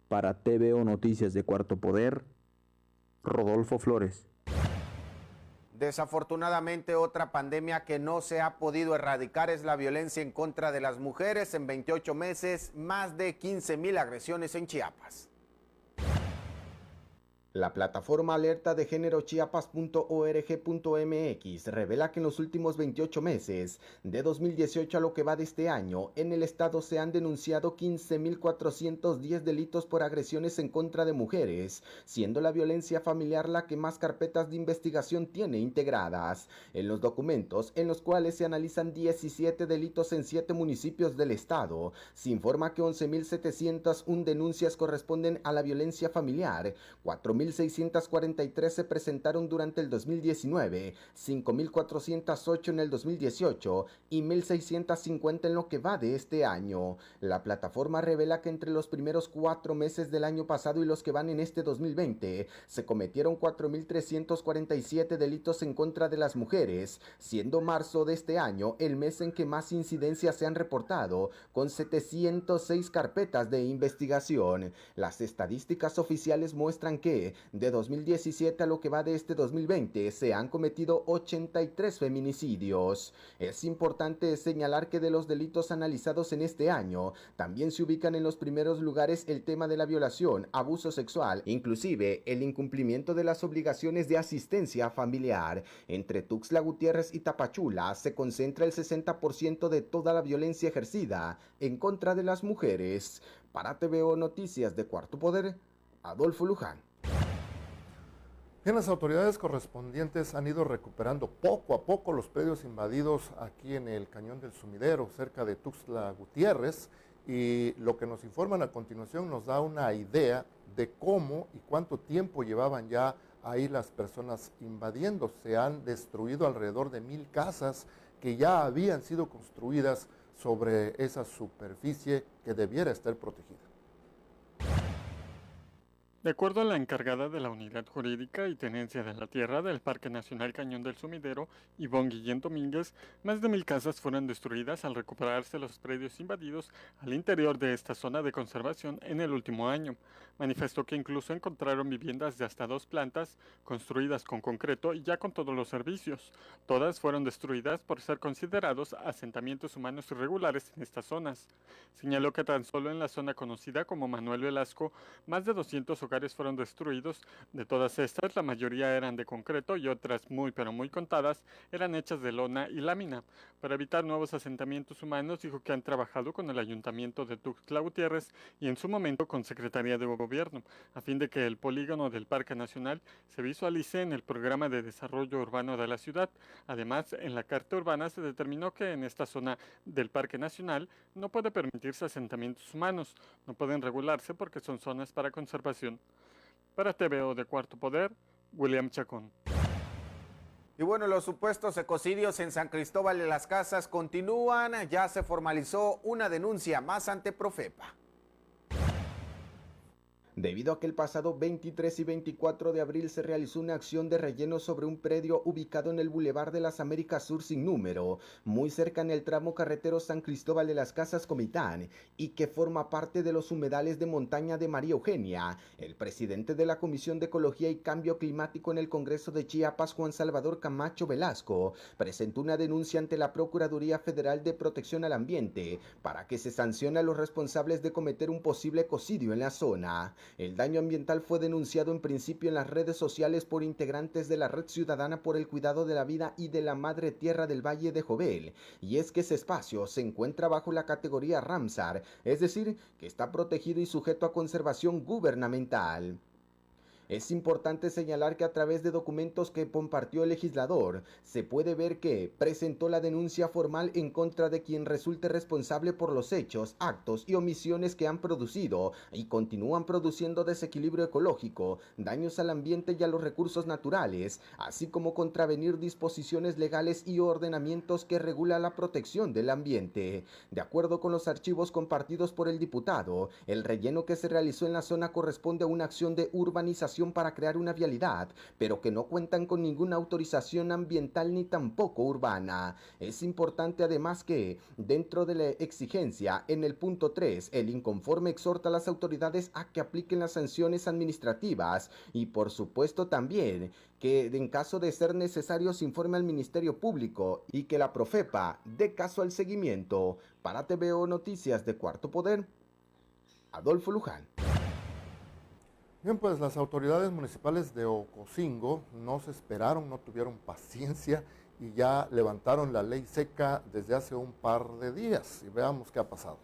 Para TVO Noticias de Cuarto Poder, Rodolfo Flores. Desafortunadamente, otra pandemia que no se ha podido erradicar es la violencia en contra de las mujeres. En 28 meses, más de 15,000 agresiones en Chiapas. La plataforma alerta de género chiapas.org.mx revela que en los últimos 28 meses, de 2018 a lo que va de este año, en el estado se han denunciado 15.410 delitos por agresiones en contra de mujeres, siendo la violencia familiar la que más carpetas de investigación tiene integradas. En los documentos, en los cuales se analizan 17 delitos en 7 municipios del estado, se informa que 11.701 denuncias corresponden a la violencia familiar, 4.643 se presentaron durante el 2019, 5.408 en el 2018 y 1.650 en lo que va de este año. La plataforma revela que entre los primeros 4 meses del año pasado y los que van en este 2020, se cometieron 4.347 delitos en contra de las mujeres, siendo marzo de este año el mes en que más incidencias se han reportado, con 706 carpetas de investigación. Las estadísticas oficiales muestran que de 2017 a lo que va de este 2020 se han cometido 83 feminicidios. Es importante señalar que de los delitos analizados en este año, también se ubican en los primeros lugares el tema de la violación, abuso sexual, inclusive el incumplimiento de las obligaciones de asistencia familiar. Entre Tuxtla Gutiérrez y Tapachula se concentra el 60% de toda la violencia ejercida en contra de las mujeres. Para TVO Noticias de Cuarto Poder, Adolfo Luján. Bien, las autoridades correspondientes han ido recuperando poco a poco los predios invadidos aquí en el Cañón del Sumidero, cerca de Tuxtla Gutiérrez, y lo que nos informan a continuación nos da una idea de cómo y cuánto tiempo llevaban ya ahí las personas invadiendo. Se han destruido alrededor de 1,000 casas que ya habían sido construidas sobre esa superficie que debiera estar protegida. De acuerdo a la encargada de la Unidad Jurídica y Tenencia de la Tierra del Parque Nacional Cañón del Sumidero, Ivonne Guillén Domínguez, más de 1,000 casas fueron destruidas al recuperarse los predios invadidos al interior de esta zona de conservación en el último año. Manifestó que incluso encontraron viviendas de hasta 2 plantas, construidas con concreto y ya con todos los servicios. Todas fueron destruidas por ser considerados asentamientos humanos irregulares en estas zonas. Señaló que tan solo en la zona conocida como Manuel Velasco, más de 200 hogares hogares fueron destruidos. De todas estas, la mayoría eran de concreto y otras muy pero muy contadas eran hechas de lona y lámina. Para evitar nuevos asentamientos humanos, dijo que han trabajado con el Ayuntamiento de Tuxtla Gutiérrez y en su momento con Secretaría de Gobierno, a fin de que el polígono del Parque Nacional se visualice en el Programa de Desarrollo Urbano de la ciudad. Además, en la Carta Urbana se determinó que en esta zona del Parque Nacional no puede permitirse asentamientos humanos, no pueden regularse porque son zonas para conservación. Para TVO de Cuarto Poder, William Chacón. Y bueno, los supuestos ecocidios en San Cristóbal de las Casas continúan. Ya se formalizó una denuncia más ante Profepa. Debido a que el pasado 23 y 24 de abril se realizó una acción de relleno sobre un predio ubicado en el Boulevard de las Américas Sur sin número, muy cerca en el tramo carretero San Cristóbal de las Casas Comitán, y que forma parte de los humedales de montaña de María Eugenia, el presidente de la Comisión de Ecología y Cambio Climático en el Congreso de Chiapas, Juan Salvador Camacho Velasco, presentó una denuncia ante la Procuraduría Federal de Protección al Ambiente para que se sancione a los responsables de cometer un posible ecocidio en la zona. El daño ambiental fue denunciado en principio en las redes sociales por integrantes de la Red Ciudadana por el Cuidado de la Vida y de la Madre Tierra del Valle de Jovel, y es que ese espacio se encuentra bajo la categoría Ramsar, es decir, que está protegido y sujeto a conservación gubernamental. Es importante señalar que a través de documentos que compartió el legislador, se puede ver que presentó la denuncia formal en contra de quien resulte responsable por los hechos, actos y omisiones que han producido y continúan produciendo desequilibrio ecológico, daños al ambiente y a los recursos naturales, así como contravenir disposiciones legales y ordenamientos que regula la protección del ambiente. De acuerdo con los archivos compartidos por el diputado, el relleno que se realizó en la zona corresponde a una acción de urbanización para crear una vialidad, pero que no cuentan con ninguna autorización ambiental ni tampoco urbana. Es importante además que, dentro de la exigencia, en el punto 3, el inconforme exhorta a las autoridades a que apliquen las sanciones administrativas y, por supuesto, también que en caso de ser necesario se informe al Ministerio Público y que la Profepa dé caso al seguimiento. Para TVO Noticias de Cuarto Poder, Adolfo Luján. Bien, pues las autoridades municipales de Ocosingo no se esperaron, no tuvieron paciencia y ya levantaron la ley seca desde hace un par de días. Y veamos qué ha pasado.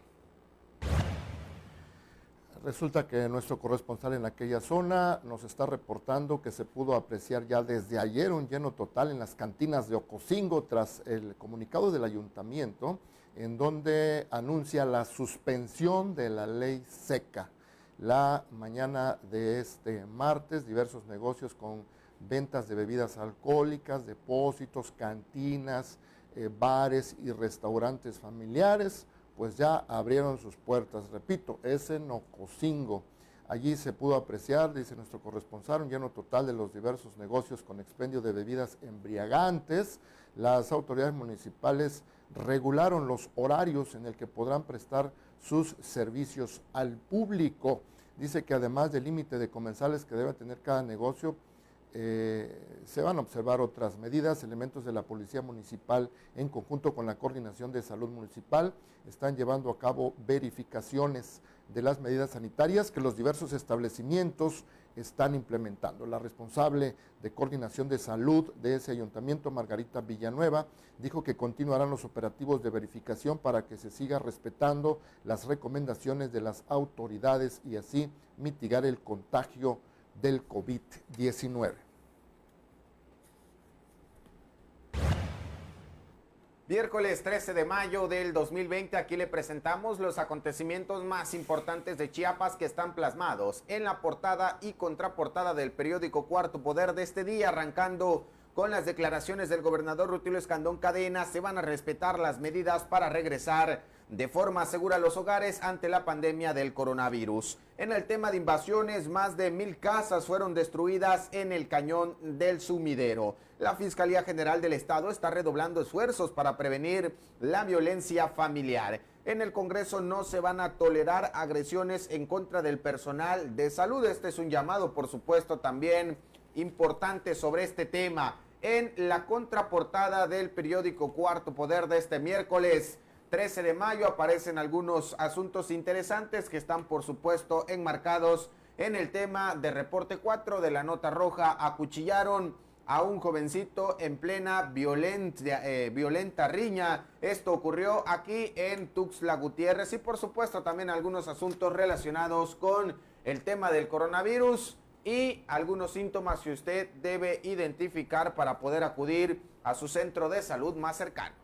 Resulta que nuestro corresponsal en aquella zona nos está reportando que se pudo apreciar ya desde ayer un lleno total en las cantinas de Ocosingo tras el comunicado del ayuntamiento en donde anuncia la suspensión de la ley seca. La mañana de este martes, diversos negocios con ventas de bebidas alcohólicas, depósitos, cantinas, bares y restaurantes familiares, pues ya abrieron sus puertas. Repito, es en Ocosingo. Allí se pudo apreciar, dice nuestro corresponsal, un lleno total de los diversos negocios con expendio de bebidas embriagantes. Las autoridades municipales regularon los horarios en el que podrán prestar sus servicios al público. Dice que además del límite de comensales que debe tener cada negocio, se van a observar otras medidas. Elementos de la Policía Municipal en conjunto con la Coordinación de Salud Municipal están llevando a cabo verificaciones de las medidas sanitarias que los diversos establecimientos están implementando. La responsable de Coordinación de Salud de ese ayuntamiento, Margarita Villanueva, dijo que continuarán los operativos de verificación para que se siga respetando las recomendaciones de las autoridades y así mitigar el contagio del COVID-19. Miércoles 13 de mayo del 2020, aquí le presentamos los acontecimientos más importantes de Chiapas que están plasmados en la portada y contraportada del periódico Cuarto Poder de este día, arrancando con las declaraciones del gobernador Rutilio Escandón Cadena. Se van a respetar las medidas para regresar de forma segura a los hogares ante la pandemia del coronavirus. En el tema de invasiones, más de 1,000 casas fueron destruidas en el Cañón del Sumidero. La Fiscalía General del Estado está redoblando esfuerzos para prevenir la violencia familiar. En el Congreso no se van a tolerar agresiones en contra del personal de salud. Este es un llamado, por supuesto, también importante sobre este tema. En la contraportada del periódico Cuarto Poder de este miércoles 13 de mayo aparecen algunos asuntos interesantes que están, por supuesto, enmarcados En el tema de reporte 4 de la nota roja, acuchillaron a un jovencito en plena violenta riña. Esto ocurrió aquí en Tuxtla Gutiérrez y por supuesto también algunos asuntos relacionados con el tema del coronavirus y algunos síntomas que usted debe identificar para poder acudir a su centro de salud más cercano.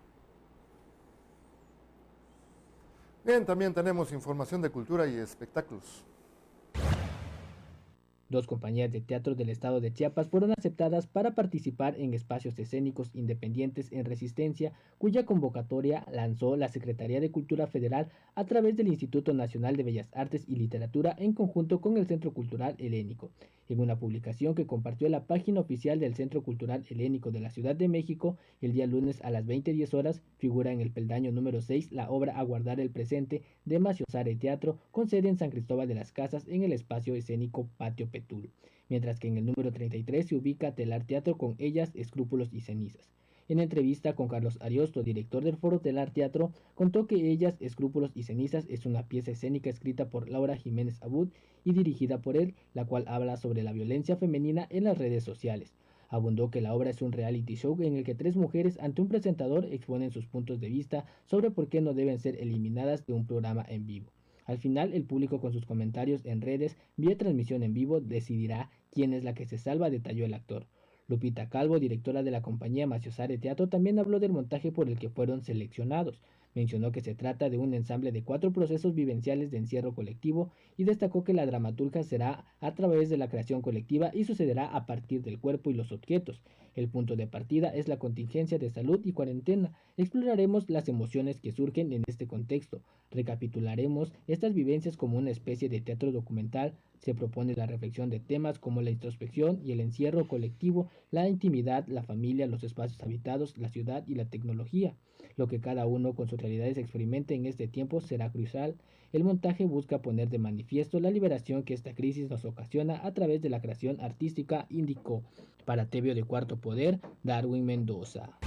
Bien, también tenemos información de cultura y espectáculos. 2 compañías de teatro del estado de Chiapas fueron aceptadas para participar en espacios escénicos independientes en Resistencia, cuya convocatoria lanzó la Secretaría de Cultura Federal a través del Instituto Nacional de Bellas Artes y Literatura en conjunto con el Centro Cultural Helénico. En una publicación que compartió la página oficial del Centro Cultural Helénico de la Ciudad de México, el día lunes a las 20:10 horas, figura en el peldaño número 6 la obra Aguardar el Presente de Maciosare Teatro, con sede en San Cristóbal de las Casas en el espacio escénico Patio Petul, mientras que en el número 33 se ubica Telar Teatro con Ellas, Escrúpulos y Cenizas. En entrevista con Carlos Ariosto, director del Foro Telar Teatro, contó que Ellas, Escrúpulos y Cenizas es una pieza escénica escrita por Laura Jiménez Abud y dirigida por él, la cual habla sobre la violencia femenina en las redes sociales. Abundó que la obra es un reality show en el que 3 mujeres ante un presentador exponen sus puntos de vista sobre por qué no deben ser eliminadas de un programa en vivo. Al final, el público con sus comentarios en redes vía transmisión en vivo decidirá quién es la que se salva, detalló el actor. Lupita Calvo, directora de la compañía Maciosare Teatro, también habló del montaje por el que fueron seleccionados. Mencionó que se trata de un ensamble de 4 procesos vivenciales de encierro colectivo y destacó que la dramaturgia será a través de la creación colectiva y sucederá a partir del cuerpo y los objetos. El punto de partida es la contingencia de salud y cuarentena. Exploraremos las emociones que surgen en este contexto. Recapitularemos estas vivencias como una especie de teatro documental. Se propone la reflexión de temas como la introspección y el encierro colectivo, la intimidad, la familia, los espacios habitados, la ciudad y la tecnología. Lo que cada uno con sus realidades experimente en este tiempo será crucial. El montaje busca poner de manifiesto la liberación que esta crisis nos ocasiona a través de la creación artística, indicó. Para TVO de Cuarto Poder, Darwin Mendoza.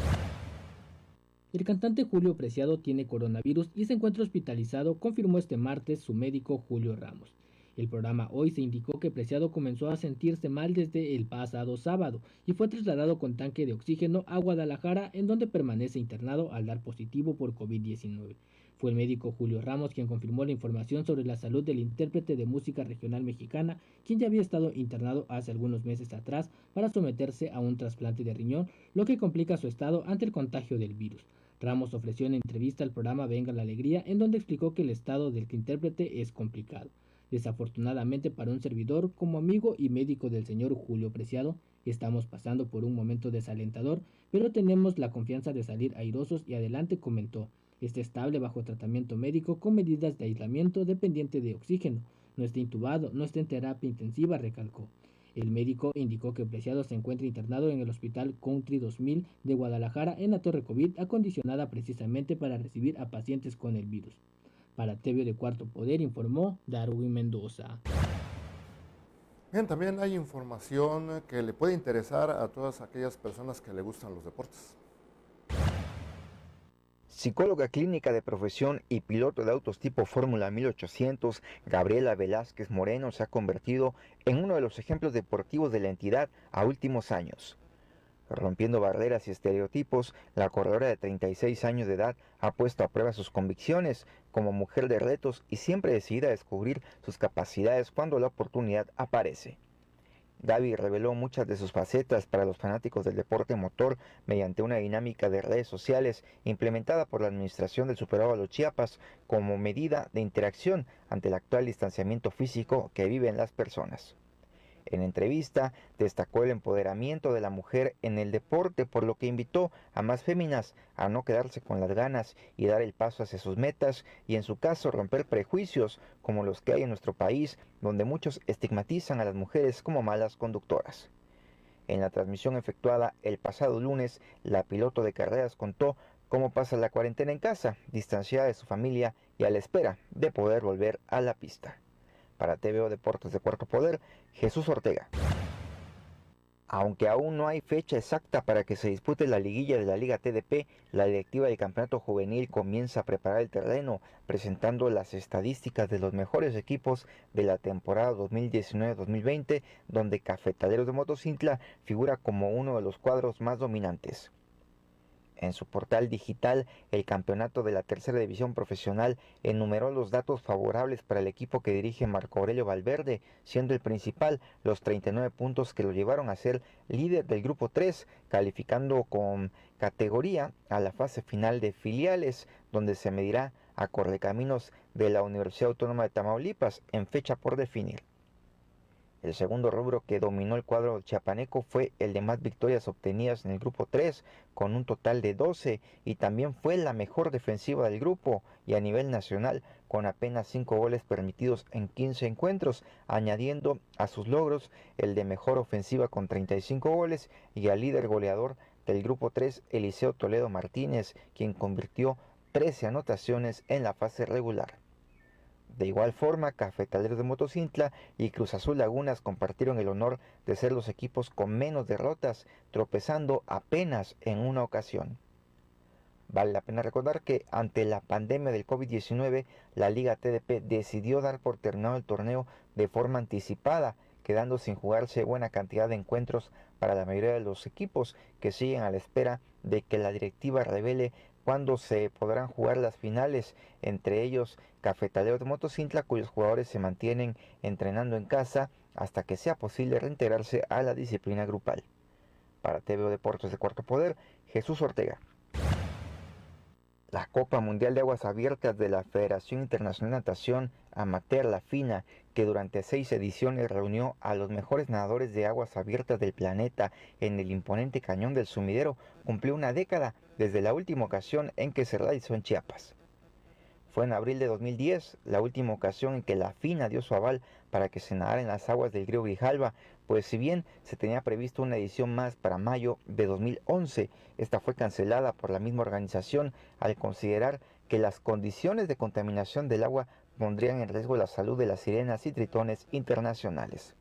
El cantante Julio Preciado tiene coronavirus y se encuentra hospitalizado, confirmó este martes su médico Julio Ramos. El programa Hoy se indicó que Preciado comenzó a sentirse mal desde el pasado sábado y fue trasladado con tanque de oxígeno a Guadalajara, en donde permanece internado al dar positivo por COVID-19. Fue el médico Julio Ramos quien confirmó la información sobre la salud del intérprete de música regional mexicana, quien ya había estado internado hace algunos meses atrás para someterse a un trasplante de riñón, lo que complica su estado ante el contagio del virus. Ramos ofreció en entrevista al programa Venga la Alegría, en donde explicó que el estado del intérprete es complicado. Desafortunadamente para un servidor, como amigo y médico del señor Julio Preciado, estamos pasando por un momento desalentador, pero tenemos la confianza de salir airosos y adelante, comentó. Está estable bajo tratamiento médico con medidas de aislamiento, dependiente de oxígeno. No está intubado, no está en terapia intensiva, recalcó. El médico indicó que Preciado se encuentra internado en el Hospital Country 2000 de Guadalajara en la Torre COVID, acondicionada precisamente para recibir a pacientes con el virus. Para TVO de Cuarto Poder, informó Darwin Mendoza. Bien, también hay información que le puede interesar a todas aquellas personas que le gustan los deportes. Psicóloga clínica de profesión y piloto de autos tipo Fórmula 1800, Gabriela Velázquez Moreno se ha convertido en uno de los ejemplos deportivos de la entidad a últimos años. Rompiendo barreras y estereotipos, la corredora de 36 años de edad ha puesto a prueba sus convicciones como mujer de retos y siempre decidida a descubrir sus capacidades cuando la oportunidad aparece. Gaby reveló muchas de sus facetas para los fanáticos del deporte motor mediante una dinámica de redes sociales implementada por la administración del Superóvalo Chiapas como medida de interacción ante el actual distanciamiento físico que viven las personas. En entrevista, destacó el empoderamiento de la mujer en el deporte, por lo que invitó a más féminas a no quedarse con las ganas y dar el paso hacia sus metas y, en su caso, romper prejuicios como los que hay en nuestro país, donde muchos estigmatizan a las mujeres como malas conductoras. En la transmisión efectuada el pasado lunes, la piloto de carreras contó cómo pasa la cuarentena en casa, distanciada de su familia y a la espera de poder volver a la pista. Para TVO Deportes de Cuarto Poder, Jesús Ortega. Aunque aún no hay fecha exacta para que se dispute la liguilla de la Liga TDP, la directiva del campeonato juvenil comienza a preparar el terreno, presentando las estadísticas de los mejores equipos de la temporada 2019-2020, donde Cafetaleros de Motocintla figura como uno de los cuadros más dominantes. En su portal digital, el campeonato de la tercera división profesional enumeró los datos favorables para el equipo que dirige Marco Aurelio Valverde, siendo el principal los 39 puntos que lo llevaron a ser líder del grupo 3, calificando con categoría a la fase final de filiales, donde se medirá a Correcaminos de la Universidad Autónoma de Tamaulipas en fecha por definir. El segundo rubro que dominó el cuadro chiapaneco fue el de más victorias obtenidas en el grupo 3, con un total de 12, y también fue la mejor defensiva del grupo, y a nivel nacional, con apenas 5 goles permitidos en 15 encuentros, añadiendo a sus logros el de mejor ofensiva con 35 goles, y al líder goleador del grupo 3, Eliseo Toledo Martínez, quien convirtió 13 anotaciones en la fase regular. De igual forma, Cafetaleros de Motocintla y Cruz Azul Lagunas compartieron el honor de ser los equipos con menos derrotas, tropezando apenas en una ocasión. Vale la pena recordar que ante la pandemia del COVID-19, la Liga TDP decidió dar por terminado el torneo de forma anticipada, quedando sin jugarse buena cantidad de encuentros para la mayoría de los equipos que siguen a la espera de que la directiva revele cuándo se podrán jugar las finales, entre ellos Cafetaleros de Motocintla, cuyos jugadores se mantienen entrenando en casa hasta que sea posible reintegrarse a la disciplina grupal. Para TVO Deportes de Cuarto Poder, Jesús Ortega. La Copa Mundial de Aguas Abiertas de la Federación Internacional de Natación Amateur La FINA, que durante 6 ediciones reunió a los mejores nadadores de aguas abiertas del planeta en el imponente Cañón del Sumidero, cumplió una década desde la última ocasión en que se realizó en Chiapas. Fue en abril de 2010 la última ocasión en que la FINA dio su aval para que se nadara en las aguas del río Grijalva, pues si bien se tenía previsto una edición más para mayo de 2011, esta fue cancelada por la misma organización al considerar que las condiciones de contaminación del agua pondrían en riesgo la salud de las sirenas y tritones internacionales.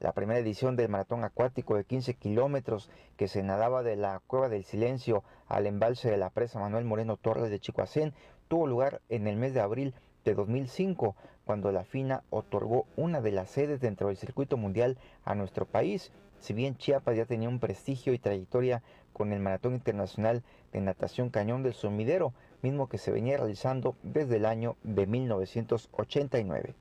La primera edición del maratón acuático de 15 kilómetros que se nadaba de la Cueva del Silencio al embalse de la presa Manuel Moreno Torres de Chicoacén tuvo lugar en el mes de abril de 2005, cuando la FINA otorgó una de las sedes dentro del circuito mundial a nuestro país. Si bien Chiapas ya tenía un prestigio y trayectoria con el Maratón Internacional de Natación Cañón del Sumidero, mismo que se venía realizando desde el año de 1989.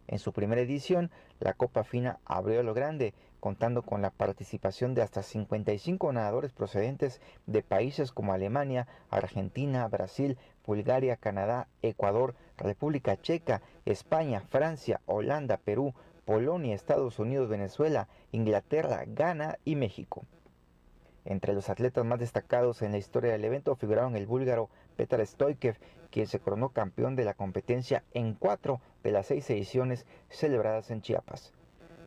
En su primera edición, la Copa FINA abrió a lo grande, contando con la participación de hasta 55 nadadores procedentes de países como Alemania, Argentina, Brasil, Bulgaria, Canadá, Ecuador, República Checa, España, Francia, Holanda, Perú, Polonia, Estados Unidos, Venezuela, Inglaterra, Ghana y México. Entre los atletas más destacados en la historia del evento figuraron el búlgaro Petar Stoichev, quien se coronó campeón de la competencia en 4 de las 6 ediciones celebradas en Chiapas.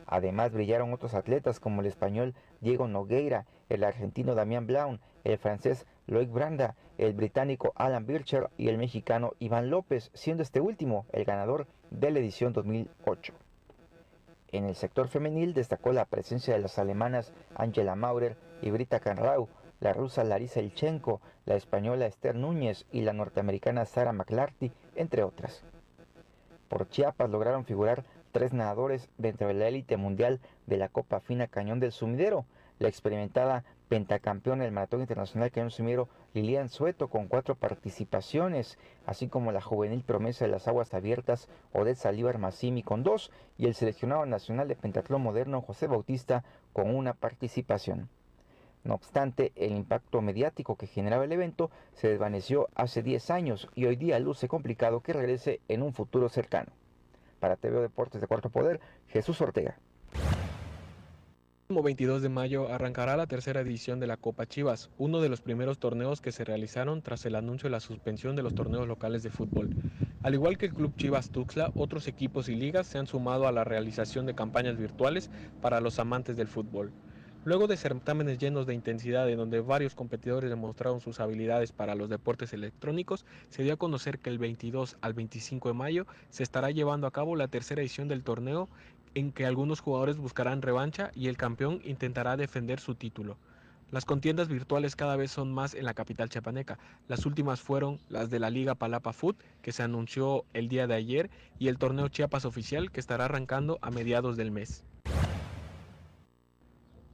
Además brillaron otros atletas como el español Diego Nogueira, el argentino Damián Blaun, el francés Loic Branda, el británico Alan Bircher y el mexicano Iván López, siendo este último el ganador de la edición 2008. En el sector femenil destacó la presencia de las alemanas Angela Maurer y Britta Canrau, la rusa Larisa Ilchenko, la española Esther Núñez y la norteamericana Sarah McLarty, entre otras. Por Chiapas lograron figurar 3 nadadores dentro de la élite mundial de la Copa FINA Cañón del Sumidero, la experimentada pentacampeona del Maratón Internacional Cañón del Sumidero Lilian Sueto con 4 participaciones, así como la juvenil promesa de las aguas abiertas Odette Saldívar Massimi con 2 y el seleccionado nacional de pentatlón moderno José Bautista con 1 participación. No obstante, el impacto mediático que generaba el evento se desvaneció hace 10 años y hoy día luce complicado que regrese en un futuro cercano. Para TVO Deportes de Cuarto Poder, Jesús Ortega. El próximo 22 de mayo arrancará la tercera edición de la Copa Chivas, uno de los primeros torneos que se realizaron tras el anuncio de la suspensión de los torneos locales de fútbol. Al igual que el Club Chivas Tuxtla, otros equipos y ligas se han sumado a la realización de campañas virtuales para los amantes del fútbol. Luego de certámenes llenos de intensidad en donde varios competidores demostraron sus habilidades para los deportes electrónicos, se dio a conocer que el 22 al 25 de mayo se estará llevando a cabo la tercera edición del torneo en que algunos jugadores buscarán revancha y el campeón intentará defender su título. Las contiendas virtuales cada vez son más en la capital chiapaneca. Las últimas fueron las de la Liga Palapa Foot, que se anunció el día de ayer, y el torneo Chiapas Oficial, que estará arrancando a mediados del mes.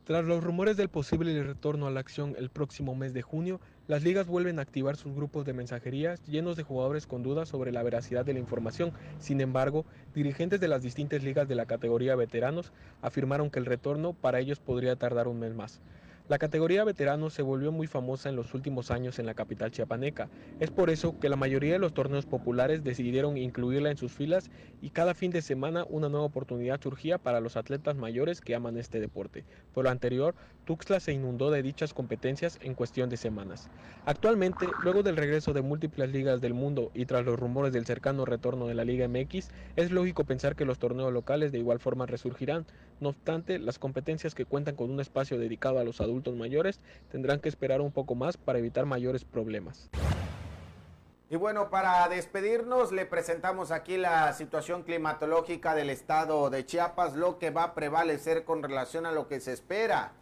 Tras los rumores del posible retorno a la acción el próximo mes de junio, las ligas vuelven a activar sus grupos de mensajería llenos de jugadores con dudas sobre la veracidad de la información. Sin embargo, dirigentes de las distintas ligas de la categoría veteranos afirmaron que el retorno para ellos podría tardar un mes más. La categoría veteranos se volvió muy famosa en los últimos años en la capital chiapaneca. Es por eso que la mayoría de los torneos populares decidieron incluirla en sus filas y cada fin de semana una nueva oportunidad surgía para los atletas mayores que aman este deporte. Por lo anterior, Tuxtla se inundó de dichas competencias en cuestión de semanas. Actualmente, luego del regreso de múltiples ligas del mundo y tras los rumores del cercano retorno de la Liga MX, es lógico pensar que los torneos locales de igual forma resurgirán. No obstante, las competencias que cuentan con un espacio dedicado a los adultos mayores tendrán que esperar un poco más para evitar mayores problemas. Y bueno, para despedirnos le presentamos aquí la situación climatológica del estado de Chiapas, lo que va a prevalecer con relación a lo que se espera.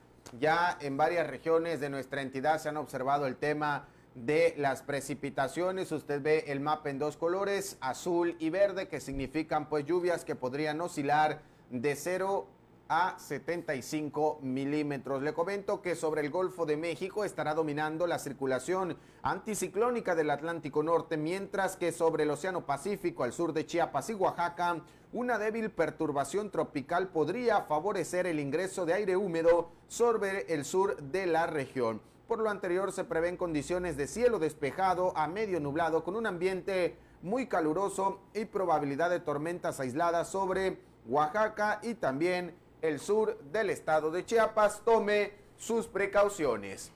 Ya en varias regiones de nuestra entidad se han observado el tema de las precipitaciones. Usted ve el mapa en dos colores, azul y verde, que significan pues lluvias que podrían oscilar de 0 a 75 milímetros. Le comento que sobre el Golfo de México estará dominando la circulación anticiclónica del Atlántico Norte, mientras que sobre el Océano Pacífico al sur de Chiapas y Oaxaca, una débil perturbación tropical podría favorecer el ingreso de aire húmedo sobre el sur de la región. Por lo anterior, se prevén condiciones de cielo despejado a medio nublado con un ambiente muy caluroso y probabilidad de tormentas aisladas sobre Oaxaca y también el sur del estado de Chiapas. Tome sus precauciones.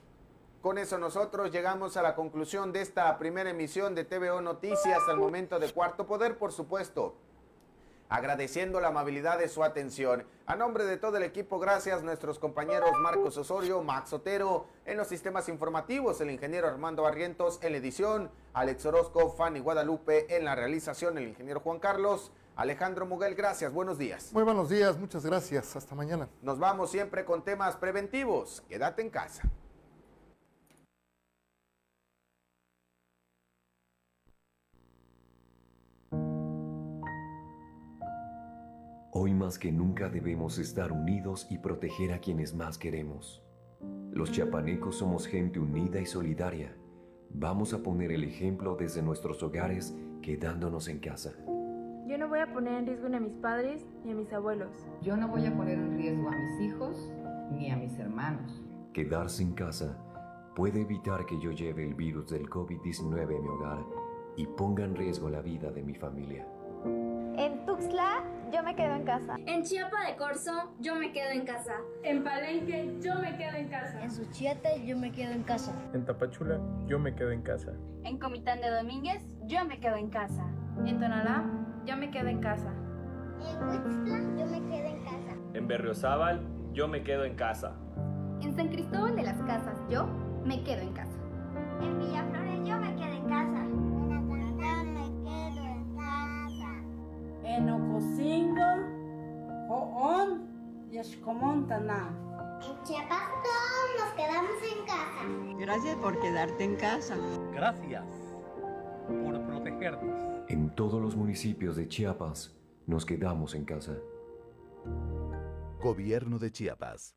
Con eso nosotros llegamos a la conclusión de esta primera emisión de TVO Noticias al momento de Cuarto Poder, por supuesto, agradeciendo la amabilidad de su atención. A nombre de todo el equipo, gracias nuestros compañeros Marcos Osorio, Max Otero, en los sistemas informativos, el ingeniero Armando Barrientos en la edición, Alex Orozco, Fanny Guadalupe en la realización, el ingeniero Juan Carlos, Alejandro Muguel, gracias, buenos días. Muy buenos días, muchas gracias, hasta mañana. Nos vamos siempre con temas preventivos, quédate en casa. Hoy más que nunca debemos estar unidos y proteger a quienes más queremos. Los chiapanecos somos gente unida y solidaria. Vamos a poner el ejemplo desde nuestros hogares, quedándonos en casa. Yo no voy a poner en riesgo ni a mis padres ni a mis abuelos. Yo no voy a poner en riesgo a mis hijos ni a mis hermanos. Quedarse en casa puede evitar que yo lleve el virus del COVID-19 a mi hogar y ponga en riesgo la vida de mi familia. En Tuxtla, yo me quedo en casa. En Chiapa de Corzo, yo me quedo en casa. En Palenque, yo me quedo en casa. En Suchiate, yo me quedo en casa. En Tapachula, yo me quedo en casa. En Comitán de Domínguez, yo me quedo en casa. En Tonalá, yo me quedo en casa. En Huixtla, yo me quedo en casa. En Berriozábal, yo me quedo en casa. En San Cristóbal de las Casas, yo me quedo en casa. En Villaflores, yo me quedo en casa. En Atacama, me quedo en casa. En Ocosingo, Joón y Escomontaná. En Chiapas todos nos quedamos en casa. Gracias por quedarte en casa. Gracias por protegernos. En todos los municipios de Chiapas nos quedamos en casa. Gobierno de Chiapas.